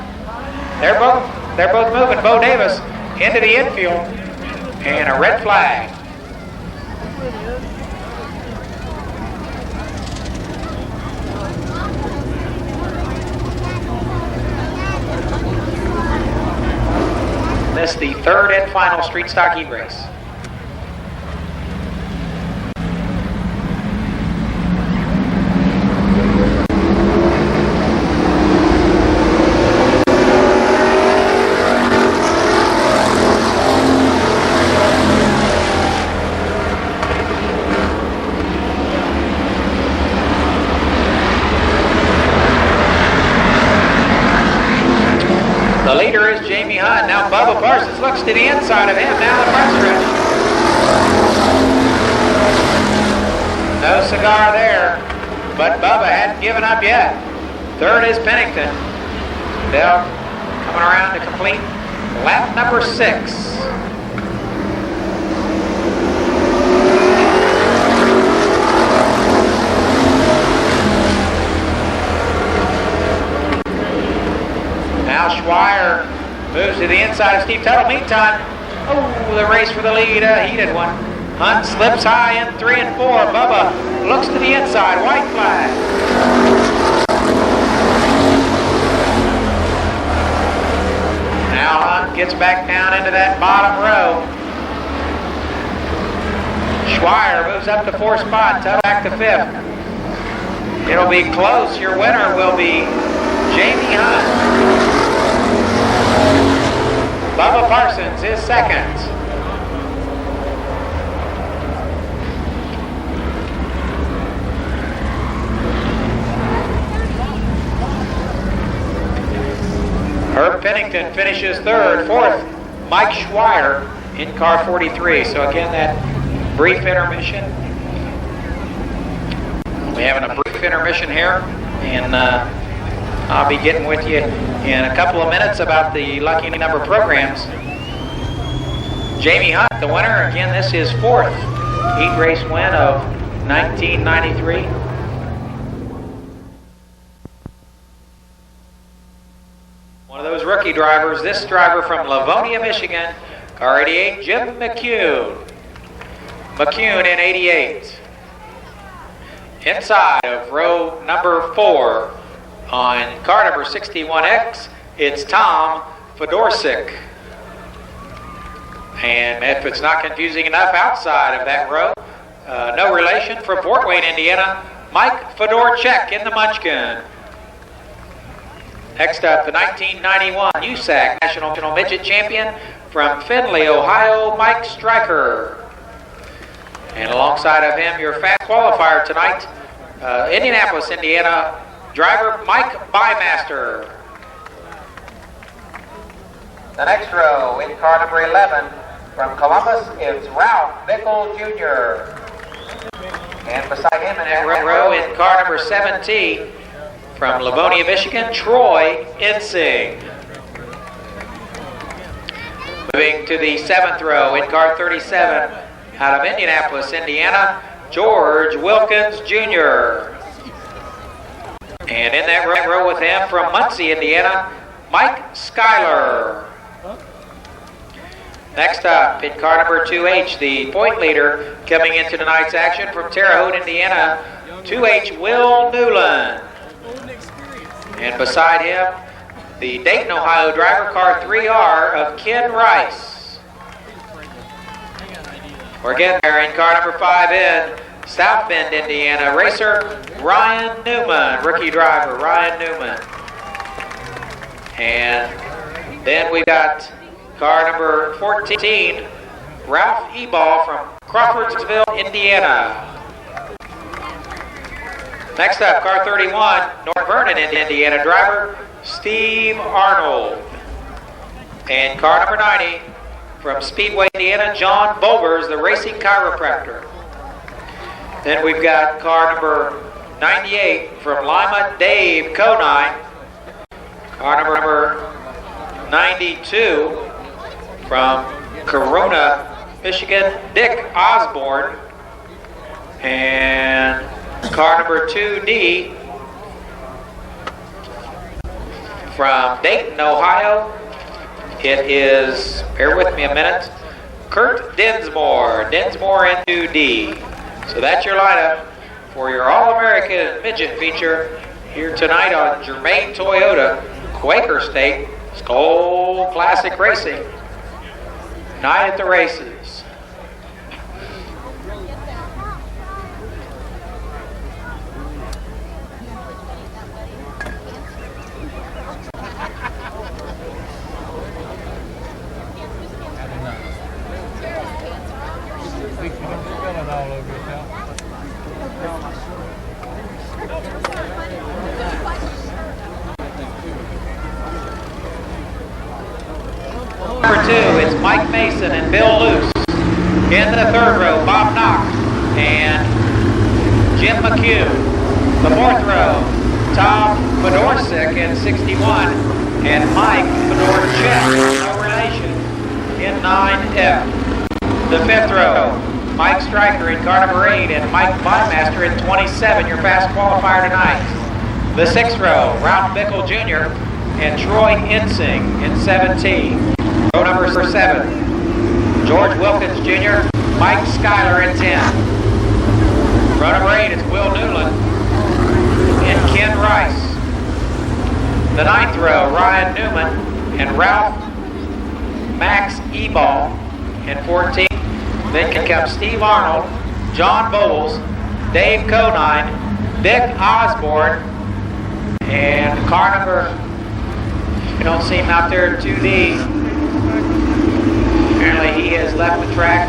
They're both moving. Bo Davis into the infield, and a red flag. This is the third and final street stock heat race. The leader is Jamie Hunt. Now Bubba Parsons looks to the inside of him. Now the front stretch. No cigar there, but Bubba hadn't given up yet. Third is Pennington. They're coming around to complete lap number 6. Now Schweier moves to the inside of Steve Tuttle. Meantime, the race for the lead, a heated one. Hunt slips high in 3 and 4. Bubba looks to the inside, white flag. Now Hunt gets back down into that bottom row. Schweier moves up to 4th spot, Tuttle back to 5th. It'll be close. Your winner will be Jamie Hunt. Bubba Parsons is second. Herb Pennington finishes third. Fourth, Mike Schweier in car 43. So again, that brief intermission. We're having a brief intermission here, and I'll be getting with you in a couple of minutes about the lucky number programs. Jamie Hunt, the winner. Again, this is 4th heat race win of 1993. One of those rookie drivers, this driver from Livonia, Michigan, car 88, Jim McCune. McCune in 88. Inside of row number 4 on car number 61X, it's Tom Fedorsik. And if it's not confusing enough, outside of that row, no relation, from Fort Wayne, Indiana, Mike Fedorchek in the Munchkin. Next up, the 1991 USAC National Midget Champion from Findlay, Ohio, Mike Stryker. And alongside of him, your fast qualifier tonight, Indianapolis, Indiana, driver Mike Bymaster. The next row, in car number 11, from Columbus, it's Ralph Bickle Jr. And beside him in that row, in car number 17, from Livonia, Michigan, Troy Insing. Moving to the 7th row, in car 37, out of Indianapolis, Indiana, George Wilkins Jr. And in that row with him, from Muncie, Indiana, Mike Schuyler. Next up, in car number 2H, the point leader coming into tonight's action from Terre Haute, Indiana, 2H Will Newland. And beside him, the Dayton, Ohio driver, car 3R of Ken Rice. We're getting there in car number 5 South Bend, Indiana, racer Ryan Newman, rookie driver Ryan Newman. And then we got car number 14, Ralph Ebal from Crawfordsville, Indiana. Next up, car 31, North Vernon, Indiana, driver Steve Arnold. And car number 90, from Speedway, Indiana, John Bovers, the racing chiropractor. Then we've got car number 98, from Lima, Dave Conine. Car number 92, from Corona, Michigan, Dick Osborne. And car number 2D, from Dayton, Ohio, it is, bear with me a minute, Kurt Dinsmore, Dinsmore in 2D. So that's your lineup for your All-American Midget feature here tonight on Germain Toyota, Quaker State, Skull Classic Racing. Night at the races. Number 2, it's Mike Mason and Bill Luce. In the 3rd row, Bob Knox and Jim McHugh. The 4th row, Tom Fedorsik in 61 and Mike Fedorchek, no relation, in 9F. The 5th row, Mike Stryker in car number 8 and Mike Bymaster in 27, your fast qualifier tonight. The 6th row, Ralph Bickle Jr. and Troy Insing in 17. Row number 7, George Wilkins Jr., Mike Schuyler in 10. Row number 8 is Will Newland and Ken Rice. The 9th row, Ryan Newman and Ralph Max Ebal in 14. Then can come Steve Arnold, John Bowles, Dave Conine, Dick Osborne, and car number, you don't see him out there, 2D. Apparently he has left the track.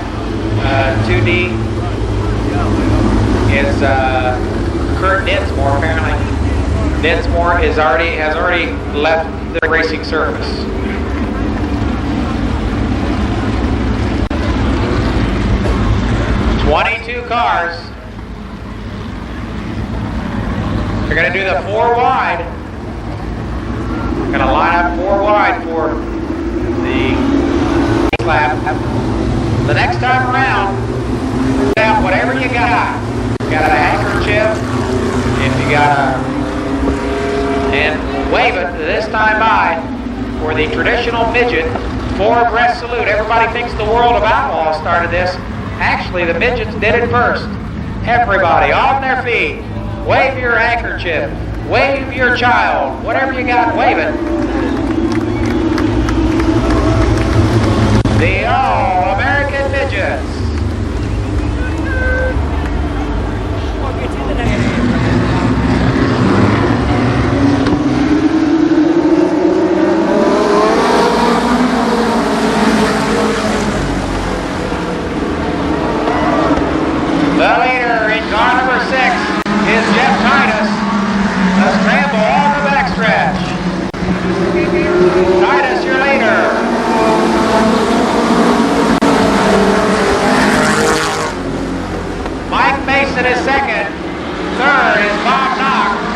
2D is Kurt Dinsmore. Apparently Dinsmore has already left the racing surface. "22 cars. They're going to do the 4 wide. Going to line up 4 wide for the lap. The next time around, put out whatever you got. You got a handkerchief, if you got and wave it this time by for the traditional midget 4-abreast salute. Everybody thinks the world of Outlaw started this. Actually, the midgets did it first. Everybody on their feet, wave your handkerchief, wave your child, whatever you got, wave it. the All-American Midgets. The leader in car number 6 is Jeff Titus. A scramble on the backstretch. Titus, your leader. Mike Mason is second. Third is Bob Knock.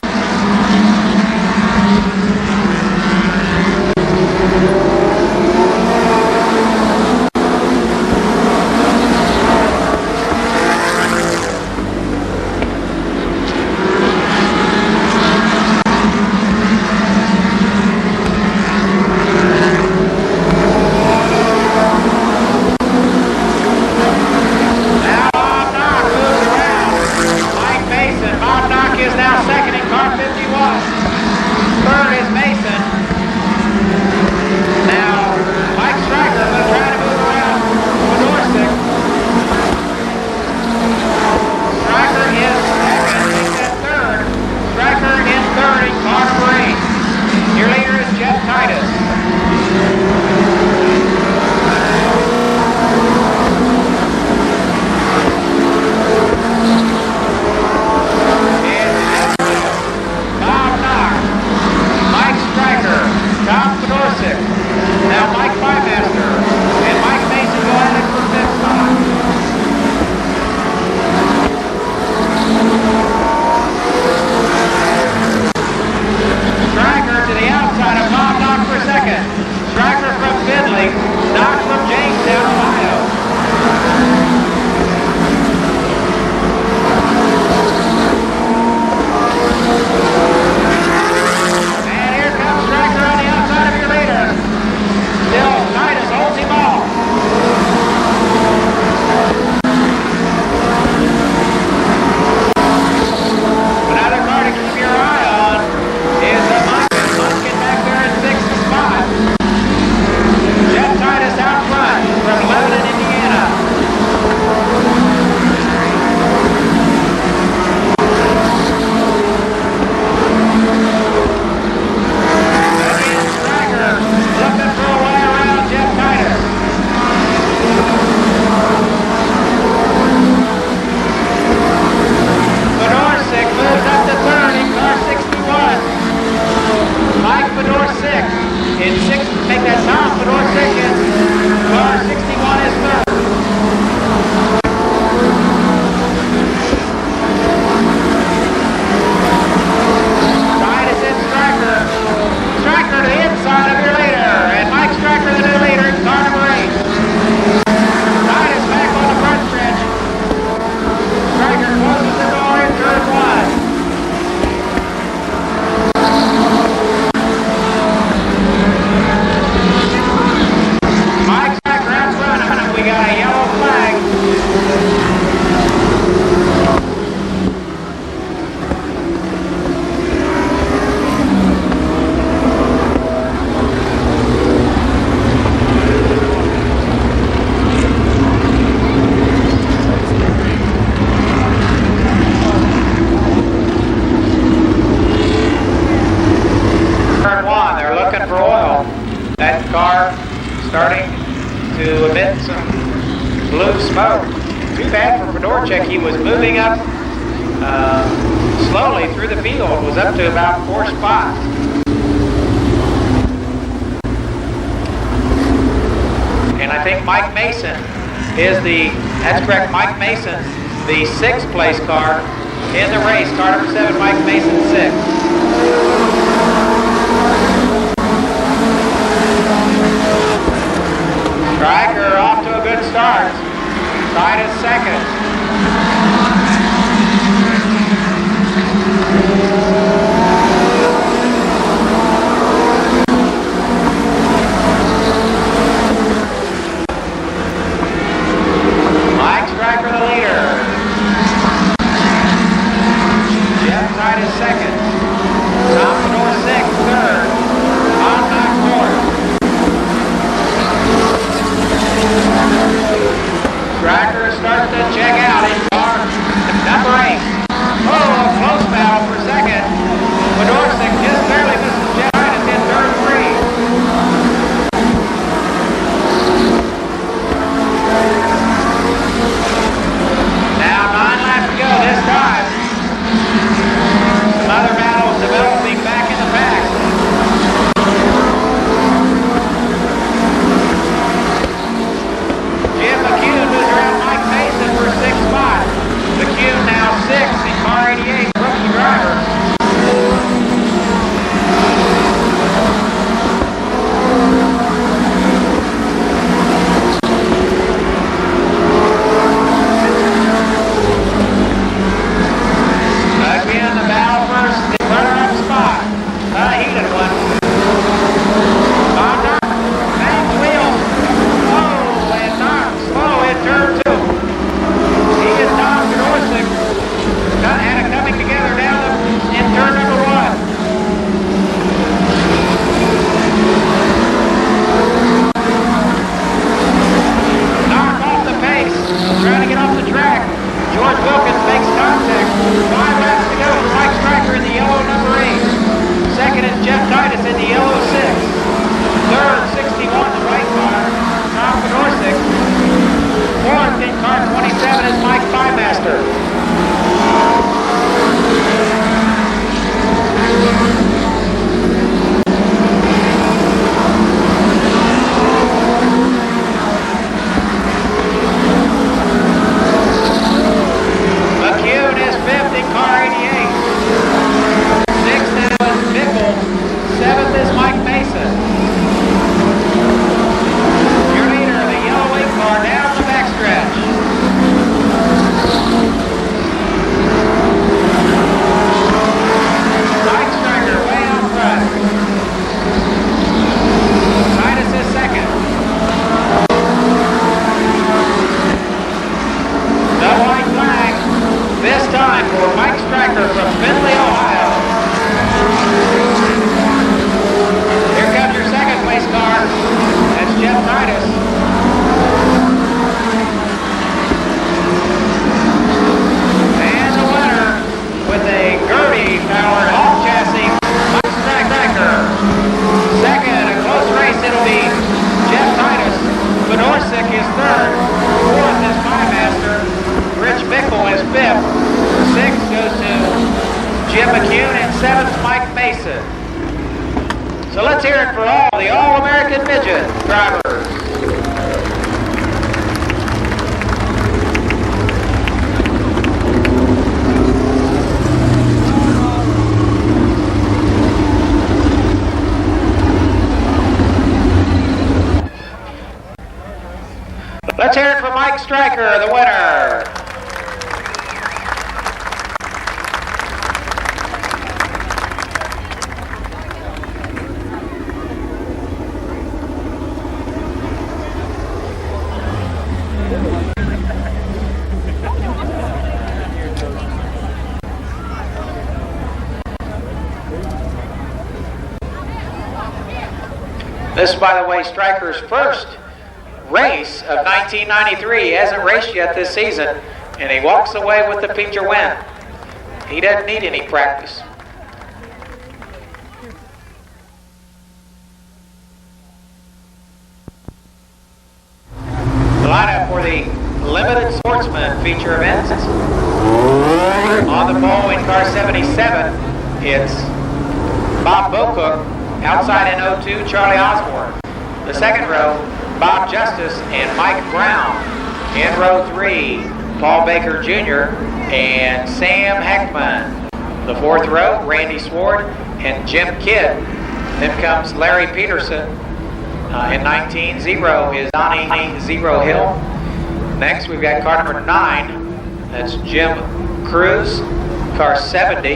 starting to emit some blue smoke. Too bad for Fedorchuk. He was moving up slowly through the field, was up to about 4 spots. And I think Mike Mason is that's correct, Mike Mason, the 6th place car in the race. Car number 7, Mike Mason, 6th. Stryker off to a good start. Tied is 2nd. Mike Stryker the leader. Jeff tied is 2nd. Tom Fedor 6th, 3rd. Bob Knox 4th. Striker starts to check out in car number 8. Oh, a close battle for second. Fedorsik just barely misses Jeff Titus in turn 3. Now 9 laps to go this time. Some other battles developing back in the pack. Jim McCune moves around Mike Mason for 6th spot. McCune now 6th in car 88, rookie driver. Again, the battle first, the runner-up spot. A heated one. Bonner, bangs wheel. Oh, and not slow in turn 2. He and Tom Fedorsik had it coming together down in turn number 1. Knock off the pace, trying to get off the track. George Wilkins makes contact. 5 laps to go for Mike Striker in the yellow number 8. Second is Jeff Titus in the yellow 6. Third, 61, the white car, Tom Fedorsik. Fourth in car 27 is Mike Bymaster. McCune is 5th in car 88. 6th now is Bickle. 7th is Mike Mason. Your leader, the yellow wing car, down the backstretch. Mike Striker way out front. Titus is 2nd. The white flag, this time for Mike Striker from Findlay, Ohio. Here comes your second place car. That's Jeff Titus. And the winner with a Gertie-powered Hawk chassis, Mike Striker. Second, a close race, it'll be Jeff Titus. Fedorsik is 3rd. 4th is Bymaster. Rich Bickle is 5th. 6th goes to Jim McCune, and 7th Mike Mason. So let's hear it for all the All-American Midget drivers. Let's hear it for Mike Striker, the winner. This, by the way, Striker's first race of 1993. He hasn't raced yet this season, and he walks away with the feature win. He doesn't need any practice. The lineup for the Limited Sportsman feature events. On the pole in car 77, it's Bob Bocook. Outside in 02, Charlie Osborne. The second row, Bob Justice and Mike Brown. In row 3, Paul Baker Jr. and Sam Heckman. The fourth row, Randy Sward and Jim Kidd. Then comes Larry Peterson. In 19, 0 is Donnie Zero Hill. Next, we've got car number 9. That's Jim Cruz. Car 70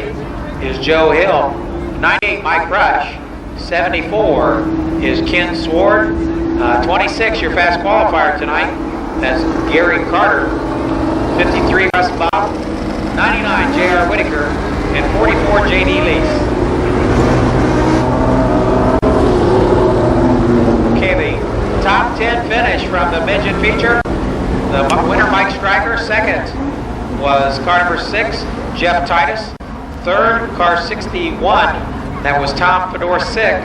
is Joe Hill. 98, Mike Rush. 74 is Ken Sward. 26, your fast qualifier tonight. That's Gary Carter. 53, Russ Bob. 99, J.R. Whitaker. And 44, J.D. Lease. Okay, the top 10 finish from the midget feature. The winner Stryker. Second was car number 6, Jeff Titus. Third, car 61, that was Tom Fedor-Sick.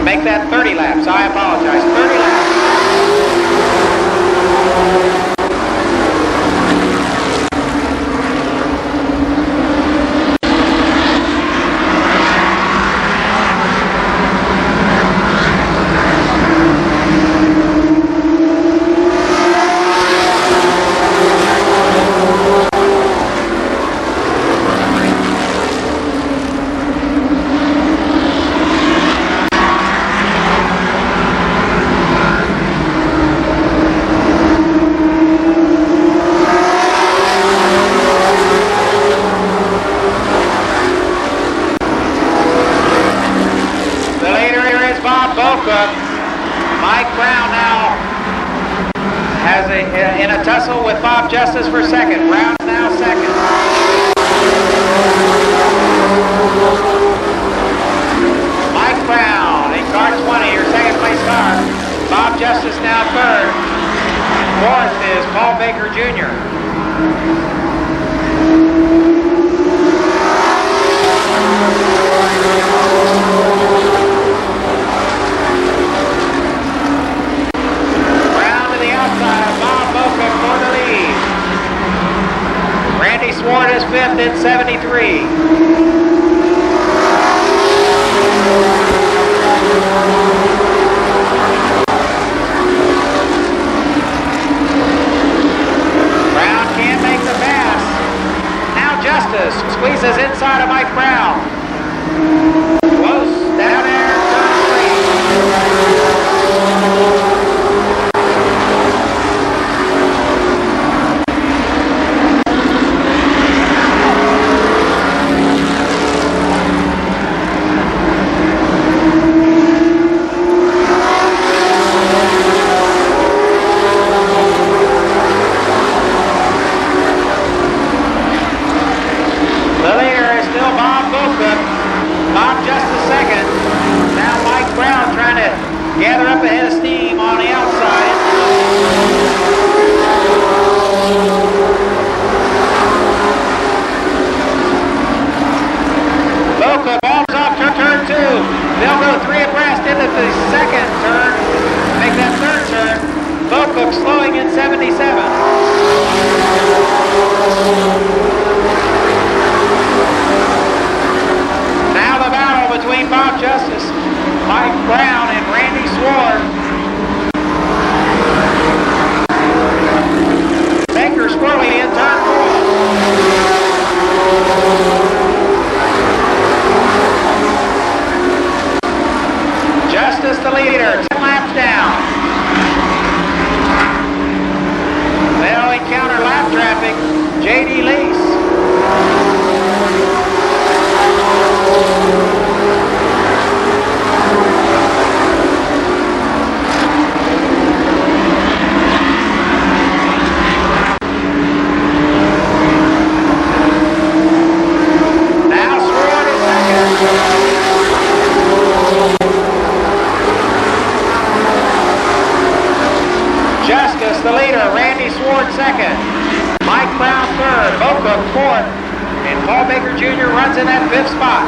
Make that 30 laps. I apologize. 30 laps. Mike Brown now has in a tussle with Bob Justice for second. Brown's now second. Mike Brown in car 20, your second place car. Bob Justice now third. Fourth is Paul Baker Jr. Randy Swart is fifth in 73. Brown can't make the pass. Now Justice squeezes inside of Mike Brown. Close, down there, turn 3. Gather up ahead of steam on the outside. Boca balls off turn 2. They'll go 3 abreast into the second turn. Make that third turn. Boca slowing in 77. Now the battle between Bob Justice, Mike Brown, and Randy Swart. Baker squirrely in turn 4. Justice the leader, 10 laps down. They'll encounter lap traffic. J.D. Lease. Justice the leader, Randy Swart second, Mike Brown third, Boca fourth, and Paul Baker Jr. runs in that 5th spot.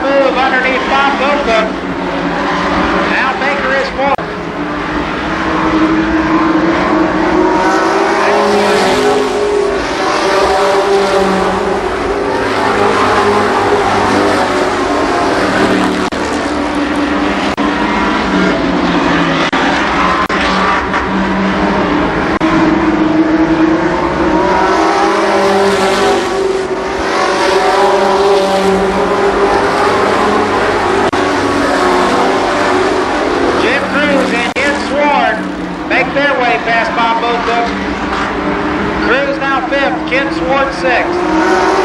Move underneath Bob Boca. Now Baker is fourth. Past Bob Boca. Cruz now 5th, Ken Swart 6th.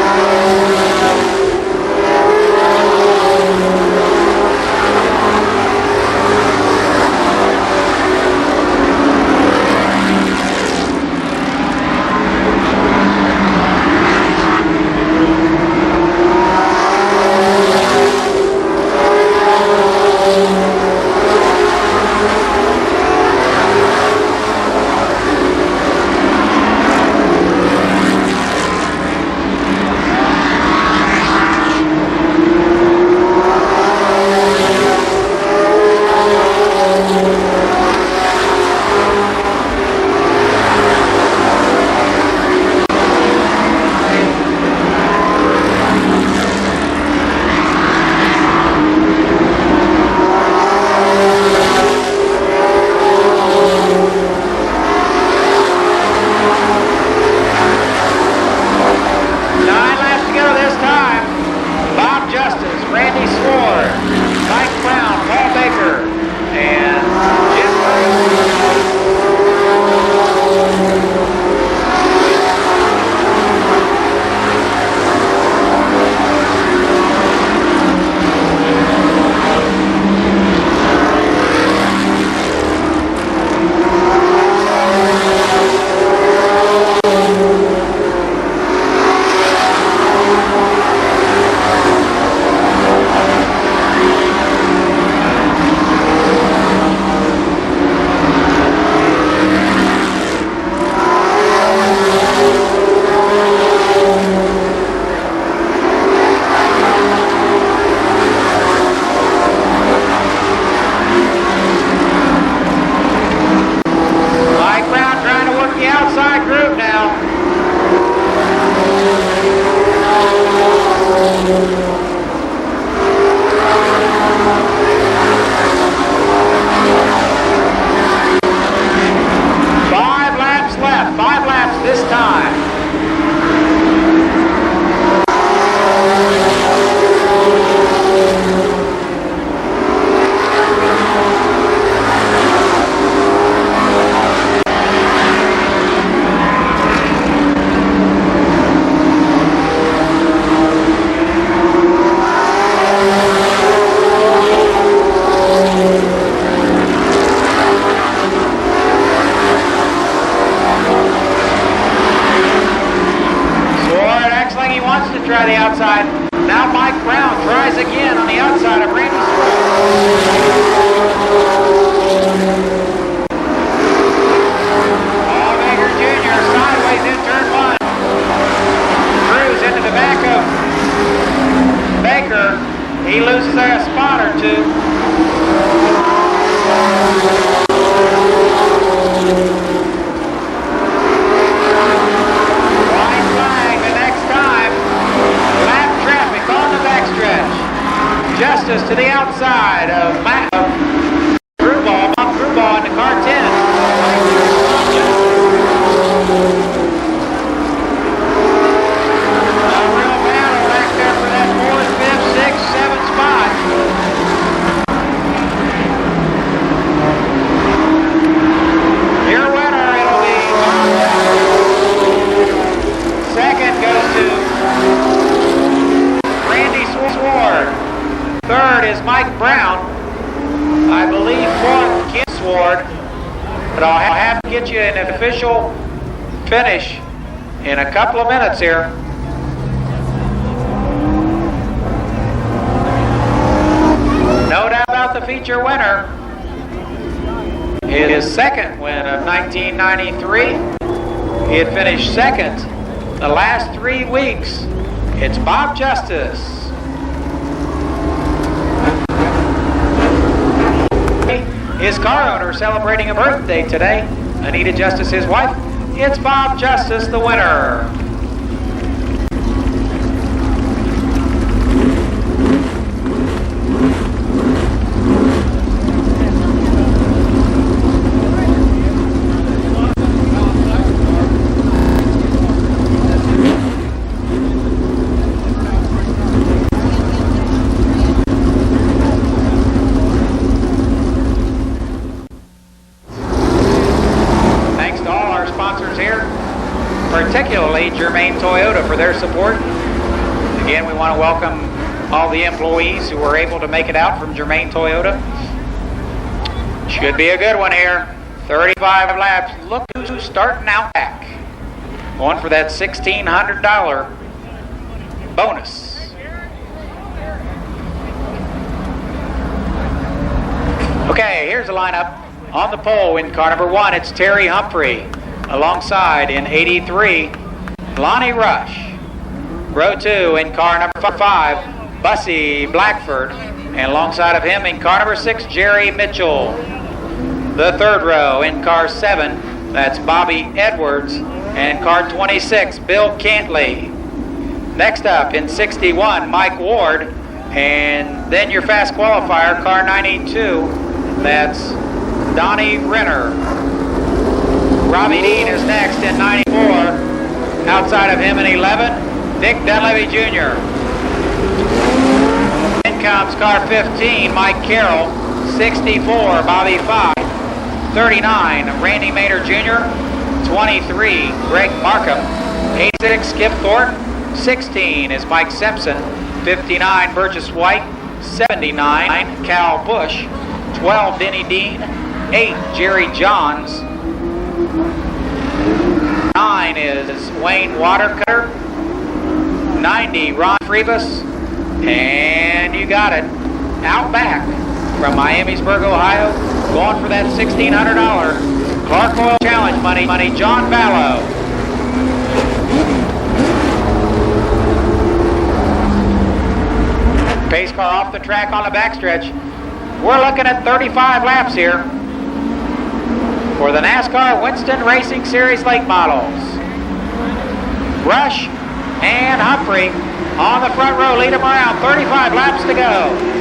To the outside of Gruball, Bob Gruball into car 10. A real battle back there for that 4th, 5th, 6th, 7th spot. Your winner, it'll be second goes to Randy Sword. Third is Mike Brown. I believe fourth, Ken Sword. But I'll have to get you an official finish in a couple of minutes here. No doubt about the feature winner. His second win of 1993. He had finished second the last 3 weeks. It's Bob Justice. His car owner celebrating a birthday today. Anita Justice, his wife. It's Bob Justice, the winner. Particularly Germain Toyota for their support. Again, we want to welcome all the employees who were able to make it out from Germain Toyota. Should be a good one here. 35 laps. Look who's starting out back. Going for that $1,600 bonus. Okay, here's the lineup. On the pole in car number 1, it's Terry Humphrey. Alongside in 83, Lonnie Rush. Row 2 in car number 5, Bussy Blackford. And alongside of him in car number 6, Jerry Mitchell. The third row in car 7, that's Bobby Edwards. And in car 26, Bill Cantley. Next up in 61, Mike Ward. And then your fast qualifier, car 92, that's Donnie Renner. Robbie Dean is next in 94. Outside of him in 11, Dick Dunleavy Jr. In comes car 15, Mike Carroll. 64, Bobby Fox. 39, Randy Maynard Jr. 23, Greg Markham. 86, Skip Thornton. 16 is Mike Simpson. 59, Burgess White. 79, Cal Bush. 12, Denny Dean. 8, Jerry Johns. 9 is Wayne Watercutter. 90, Ron Freebus. And you got it. Out back from Miamisburg, Ohio, going for that $1,600 Clark Oil Challenge money, John Vallow. Pace car off the track on the backstretch. We're looking at 35 laps here for the NASCAR Winston Racing Series late models. Rush and Humphrey on the front row, lead them around. 35 laps to go.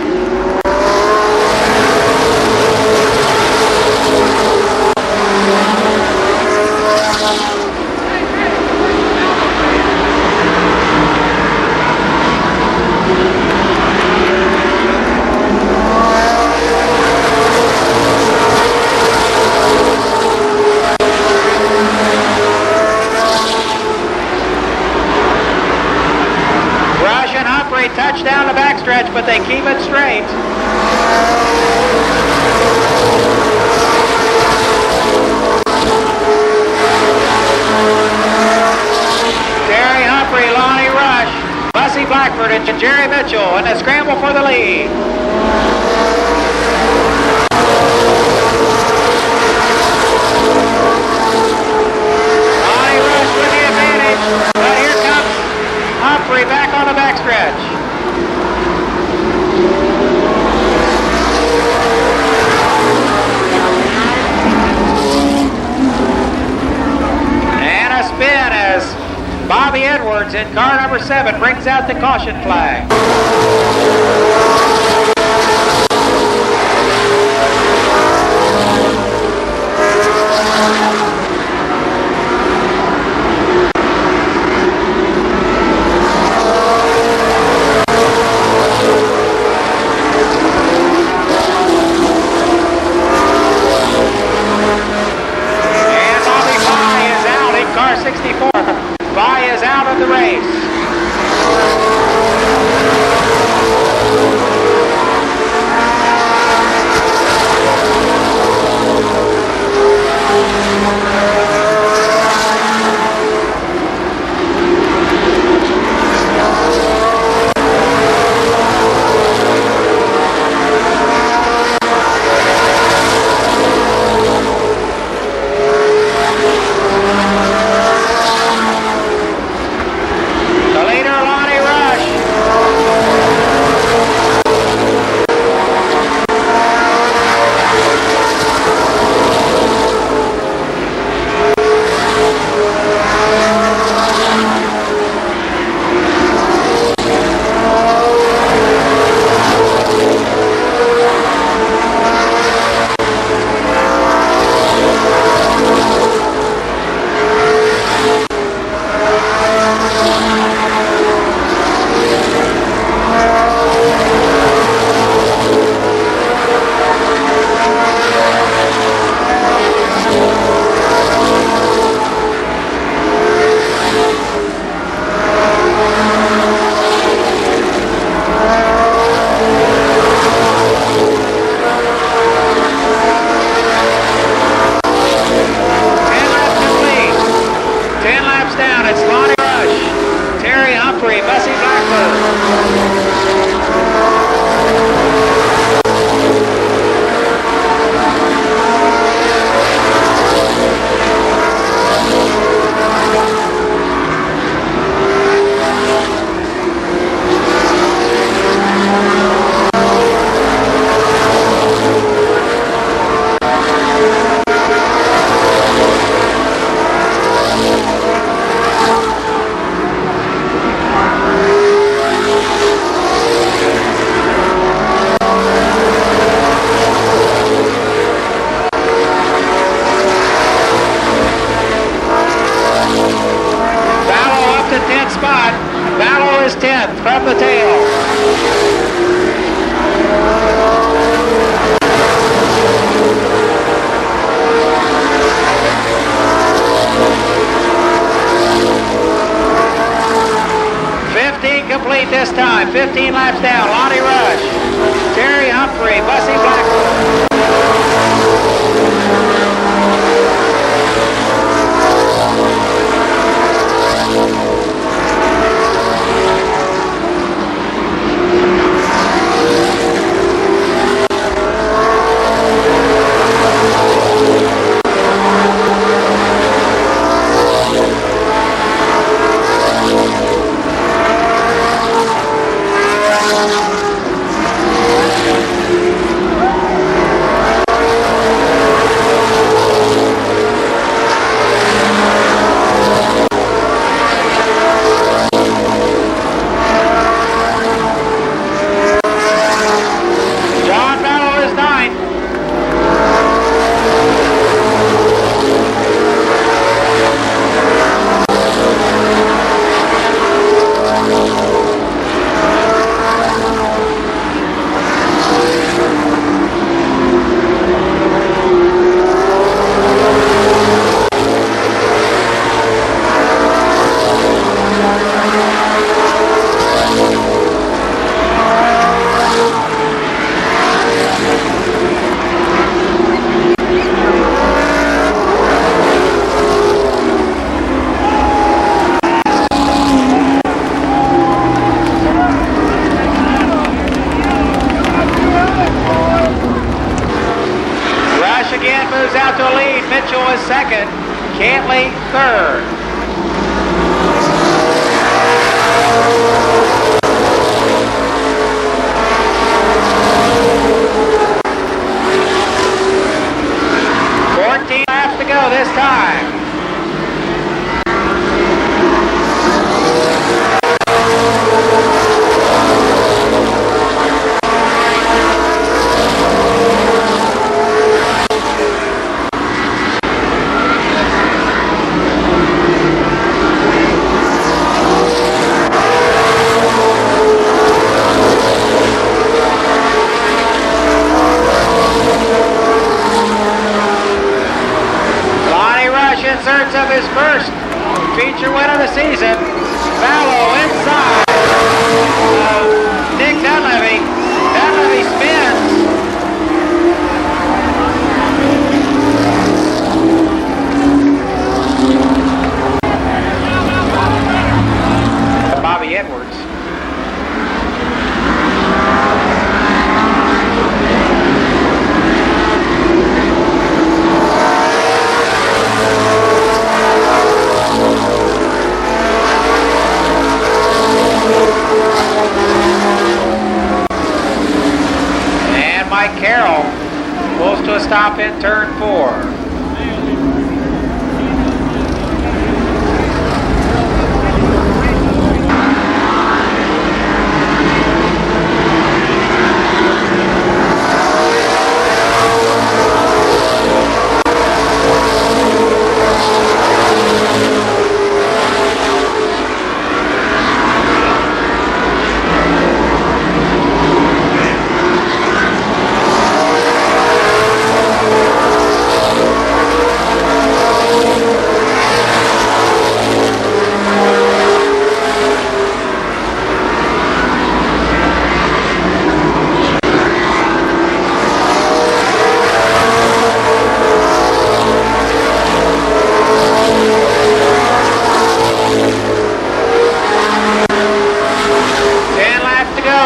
Touchdown the backstretch, but they keep it straight. Terry Humphrey, Lonnie Rush, Bussy Blackford, and Jerry Mitchell in the scramble for the lead. Lonnie Rush with the advantage, but here comes Humphrey back on the backstretch. And a spin as Bobby Edwards in car number 7 brings out the caution flag. The race. From the tail. Complete this time. 15 laps down. Lonnie Rush, Terry Humphrey, Bussy Blackwood. Mitchell is second, Cantley third. Laps to go this time. Inserts of his first feature win of the season. Fallow inside Nick Dunleavy. Dunleavy spins. Bobby Edwards. Mike Carroll pulls to a stop in turn 4.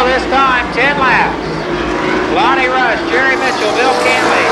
this time, 10 laps. Lonnie Rush, Jerry Mitchell, Bill Canley.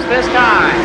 This time.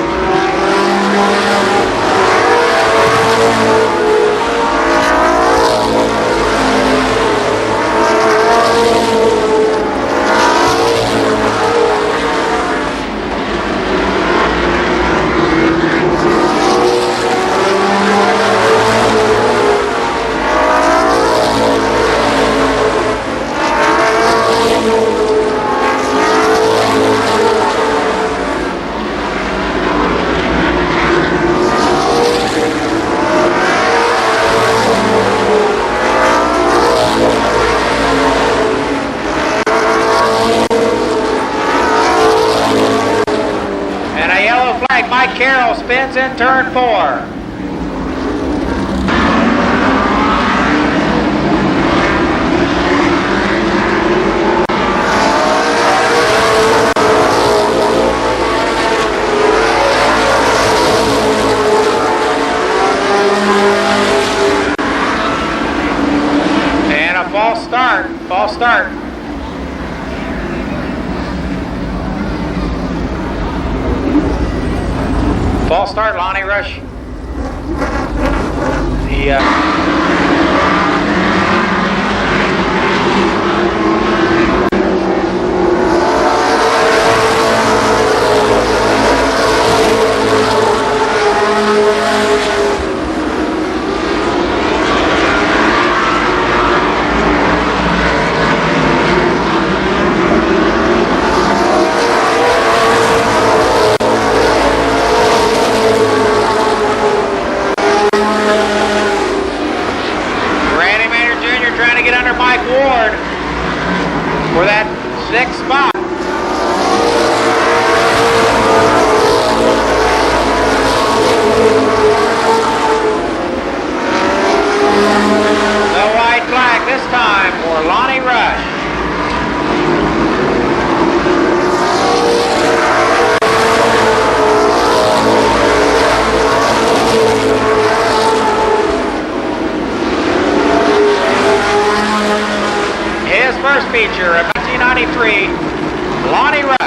Mike Carroll spins in turn 4. And a false start. False start, Lonnie Rush. For that 6th spot. The white flag this time for Lonnie Rush. His first feature of 1993, Lonnie Rush.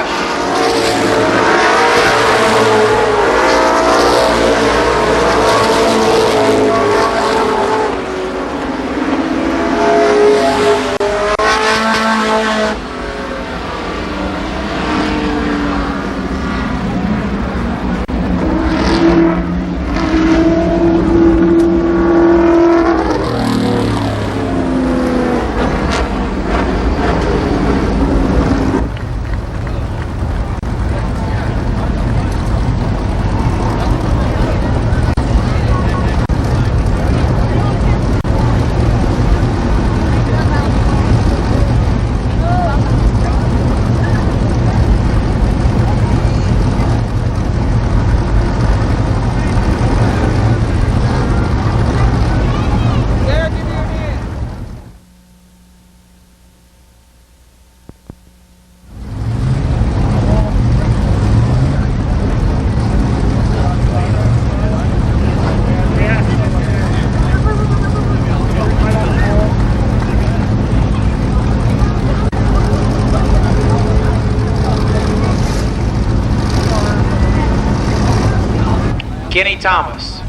Kenny Thomas.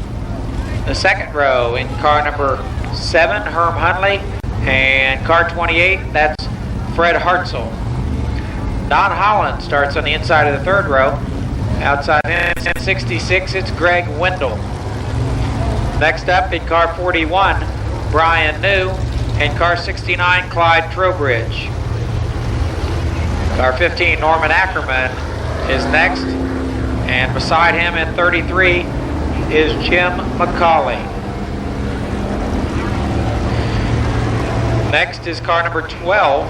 The second row in car number 7, Herm Hunley, and car 28, that's Fred Hartzell. Don Holland starts on the inside of the third row. Outside in 66, it's Greg Wendell. Next up in car 41, Brian New, and car 69, Clyde Trowbridge. Car 15, Norman Ackerman, is next, and beside him in 33 is Jim McCauley. Next is car number 12,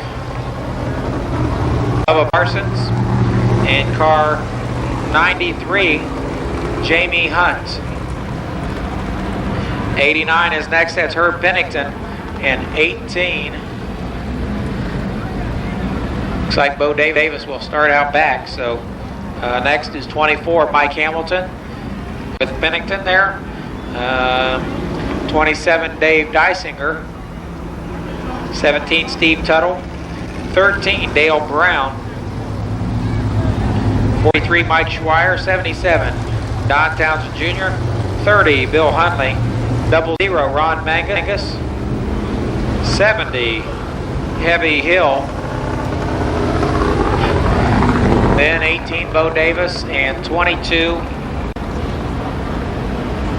Bubba Parsons, and car 93, Jamie Hunt. 89 is next, that's Herb Pennington, and 18, looks like Bo Davis will start out back. So next is 24, Mike Hamilton with Pennington there. 27, Dave Dysinger. 17, Steve Tuttle. 13, Dale Brown. 43, Mike Schweier. 77, Don Townsend Jr. 30, Bill Hunley. 00, Ron Mangus. 70, Heavy Hill. Then 18, Bo Davis, and 22,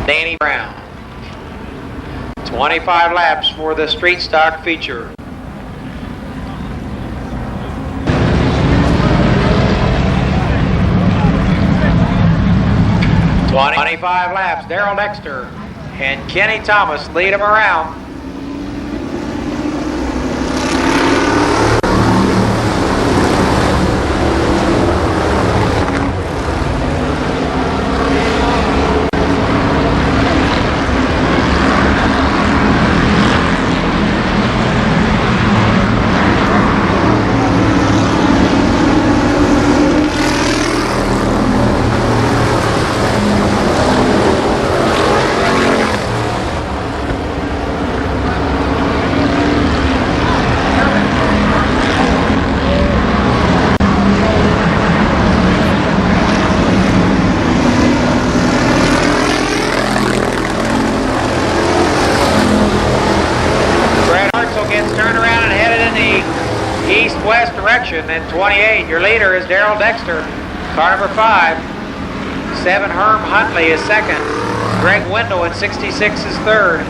Danny Brown. 25 laps for the street stock feature. Twenty-five laps, Darrell Dexter and Kenny Thomas lead them around. Direction. Then 28, your leader is Darrell Dexter. Car number 5. 7, Herm Huntley is second. Greg Wendell in 66 is third.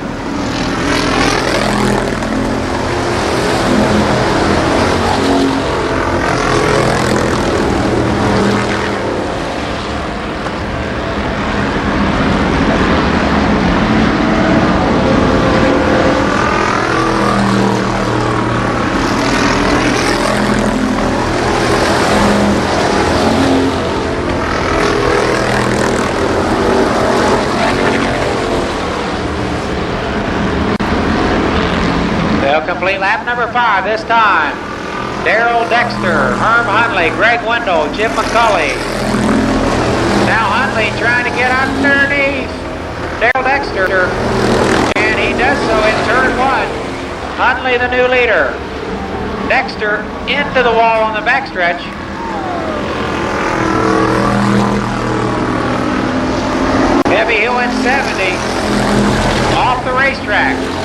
Complete lap number 5 this time. Darrell Dexter, Herm Huntley, Greg Wendell, Jim McCauley. Now Huntley trying to get underneath Darrell Dexter, and he does so in turn 1. Huntley the new leader. Dexter into the wall on the backstretch. Heavy Hill in 70. Off the racetrack.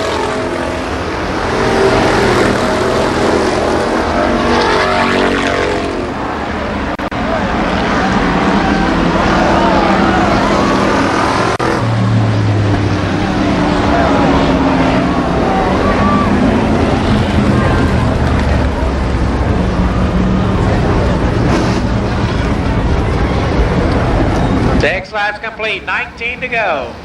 Six laps complete, 19 to go.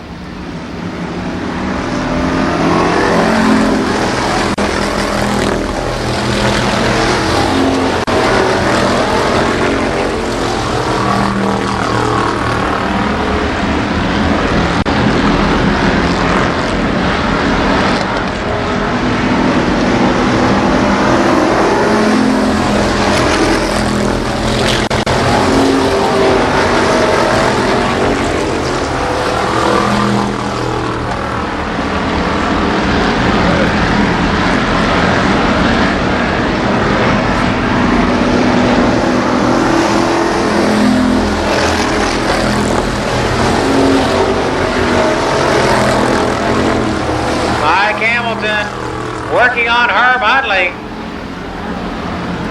Huntley.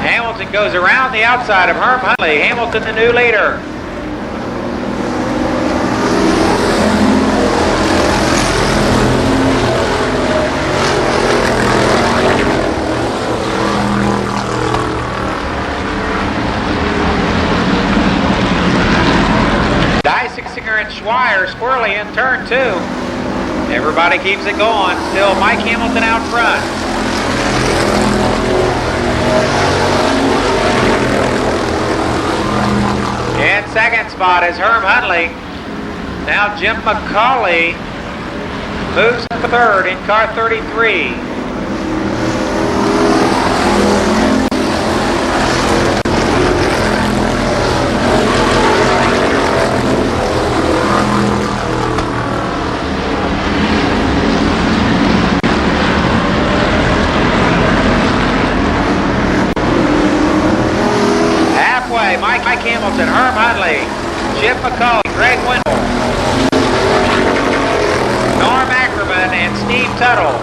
Hamilton goes around the outside of Herm Huntley. Hamilton, the new leader. Dysinger and Schweier squirrely in turn 2. Everybody keeps it going. Still Mike Hamilton out front. In second spot is Herm Huntley. Now Jim McCauley moves to third in car 33. Mike Hamilton, Herm Huntley, Jim McCauley, Greg Wendell, Norm Ackerman, and Steve Tuttle.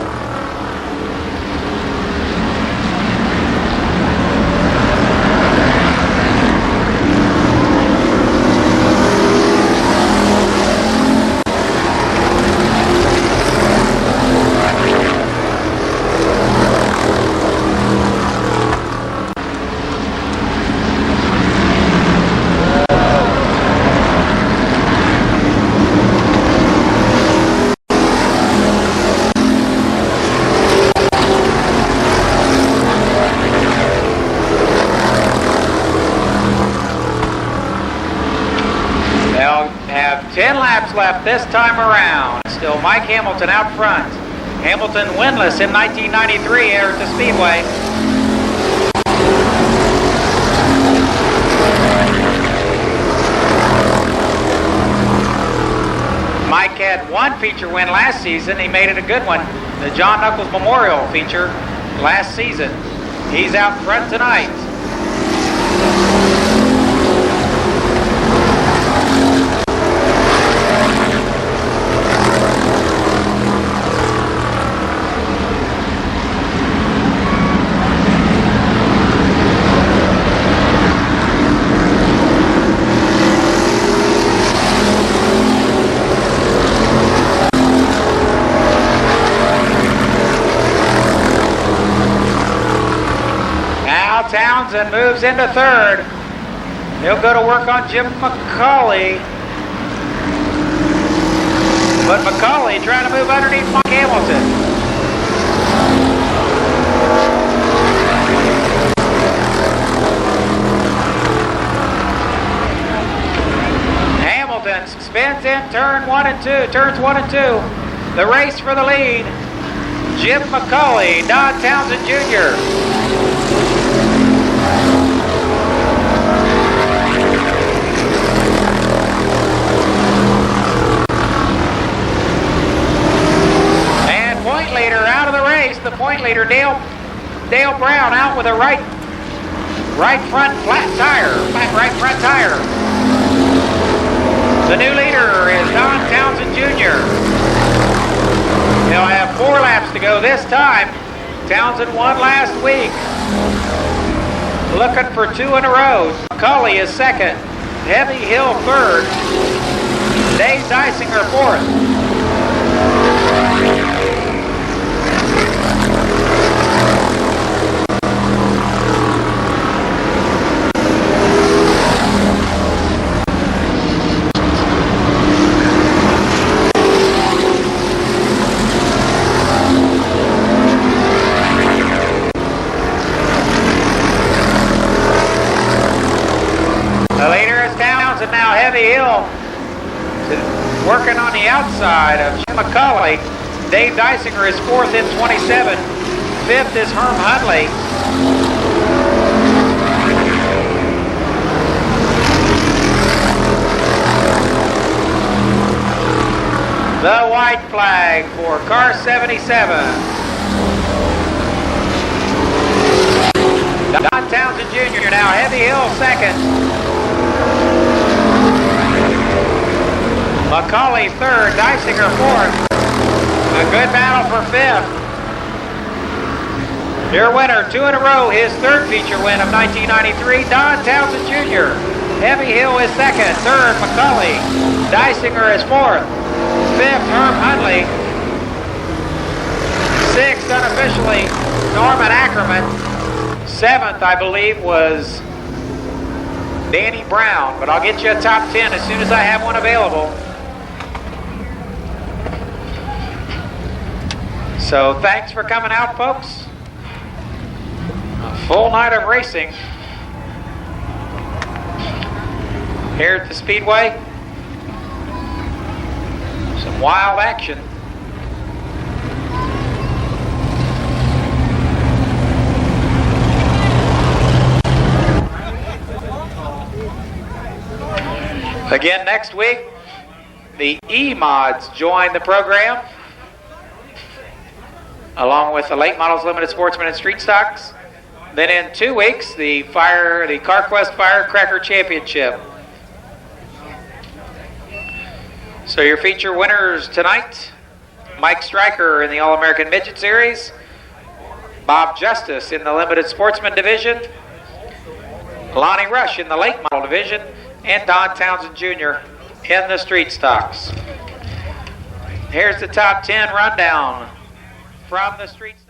Have 10 laps left this time around. Still Mike Hamilton out front. Hamilton winless in 1993 here at the Speedway. Mike had one feature win last season. He made it a good one. The John Knuckles Memorial feature last season. He's out front tonight. Townsend moves into third. He'll go to work on Jim McCauley. But McCauley trying to move underneath Mike Hamilton. Hamilton spins in turn 1 and 2. Turns 1 and 2. The race for the lead. Jim McCauley, Don Townsend Jr. The point leader, Dale Brown, out with a right front flat front tire. The new leader is Don Townsend Jr. They'll have 4 laps to go this time. Townsend won last week. Looking for 2 in a row. McCauley is second. Heavy Hill third. Dave Dysinger fourth. And now Heavy Hill working on the outside of Jim McCauley. Dave Dysinger is fourth in 27. Fifth is Herm Huntley. The white flag for car 77. Don Townsend Jr. now Heavy Hill second. McCauley third, Dysinger fourth. A good battle for fifth. Your winner, 2 in a row, his third feature win of 1993, Don Townsend Jr. Heavy Hill is second, third, McCulley. Dysinger is fourth, fifth, Herb Hundley. Sixth, unofficially, Norman Ackerman. Seventh, I believe, was Danny Brown, but I'll get you a top 10 as soon as I have one available. So thanks for coming out, folks. A full night of racing here at the Speedway. Some wild action. Again next week, the E-Mods join the program, along with the Late Models Limited Sportsman and Street Stocks. Then in 2 weeks, the CarQuest Firecracker Championship. So your feature winners tonight: Mike Stryker in the All-American Midget Series, Bob Justice in the Limited Sportsman Division, Lonnie Rush in the Late Model Division, and Don Townsend Jr. in the Street Stocks. Here's the top 10 rundown from the Street Stocks.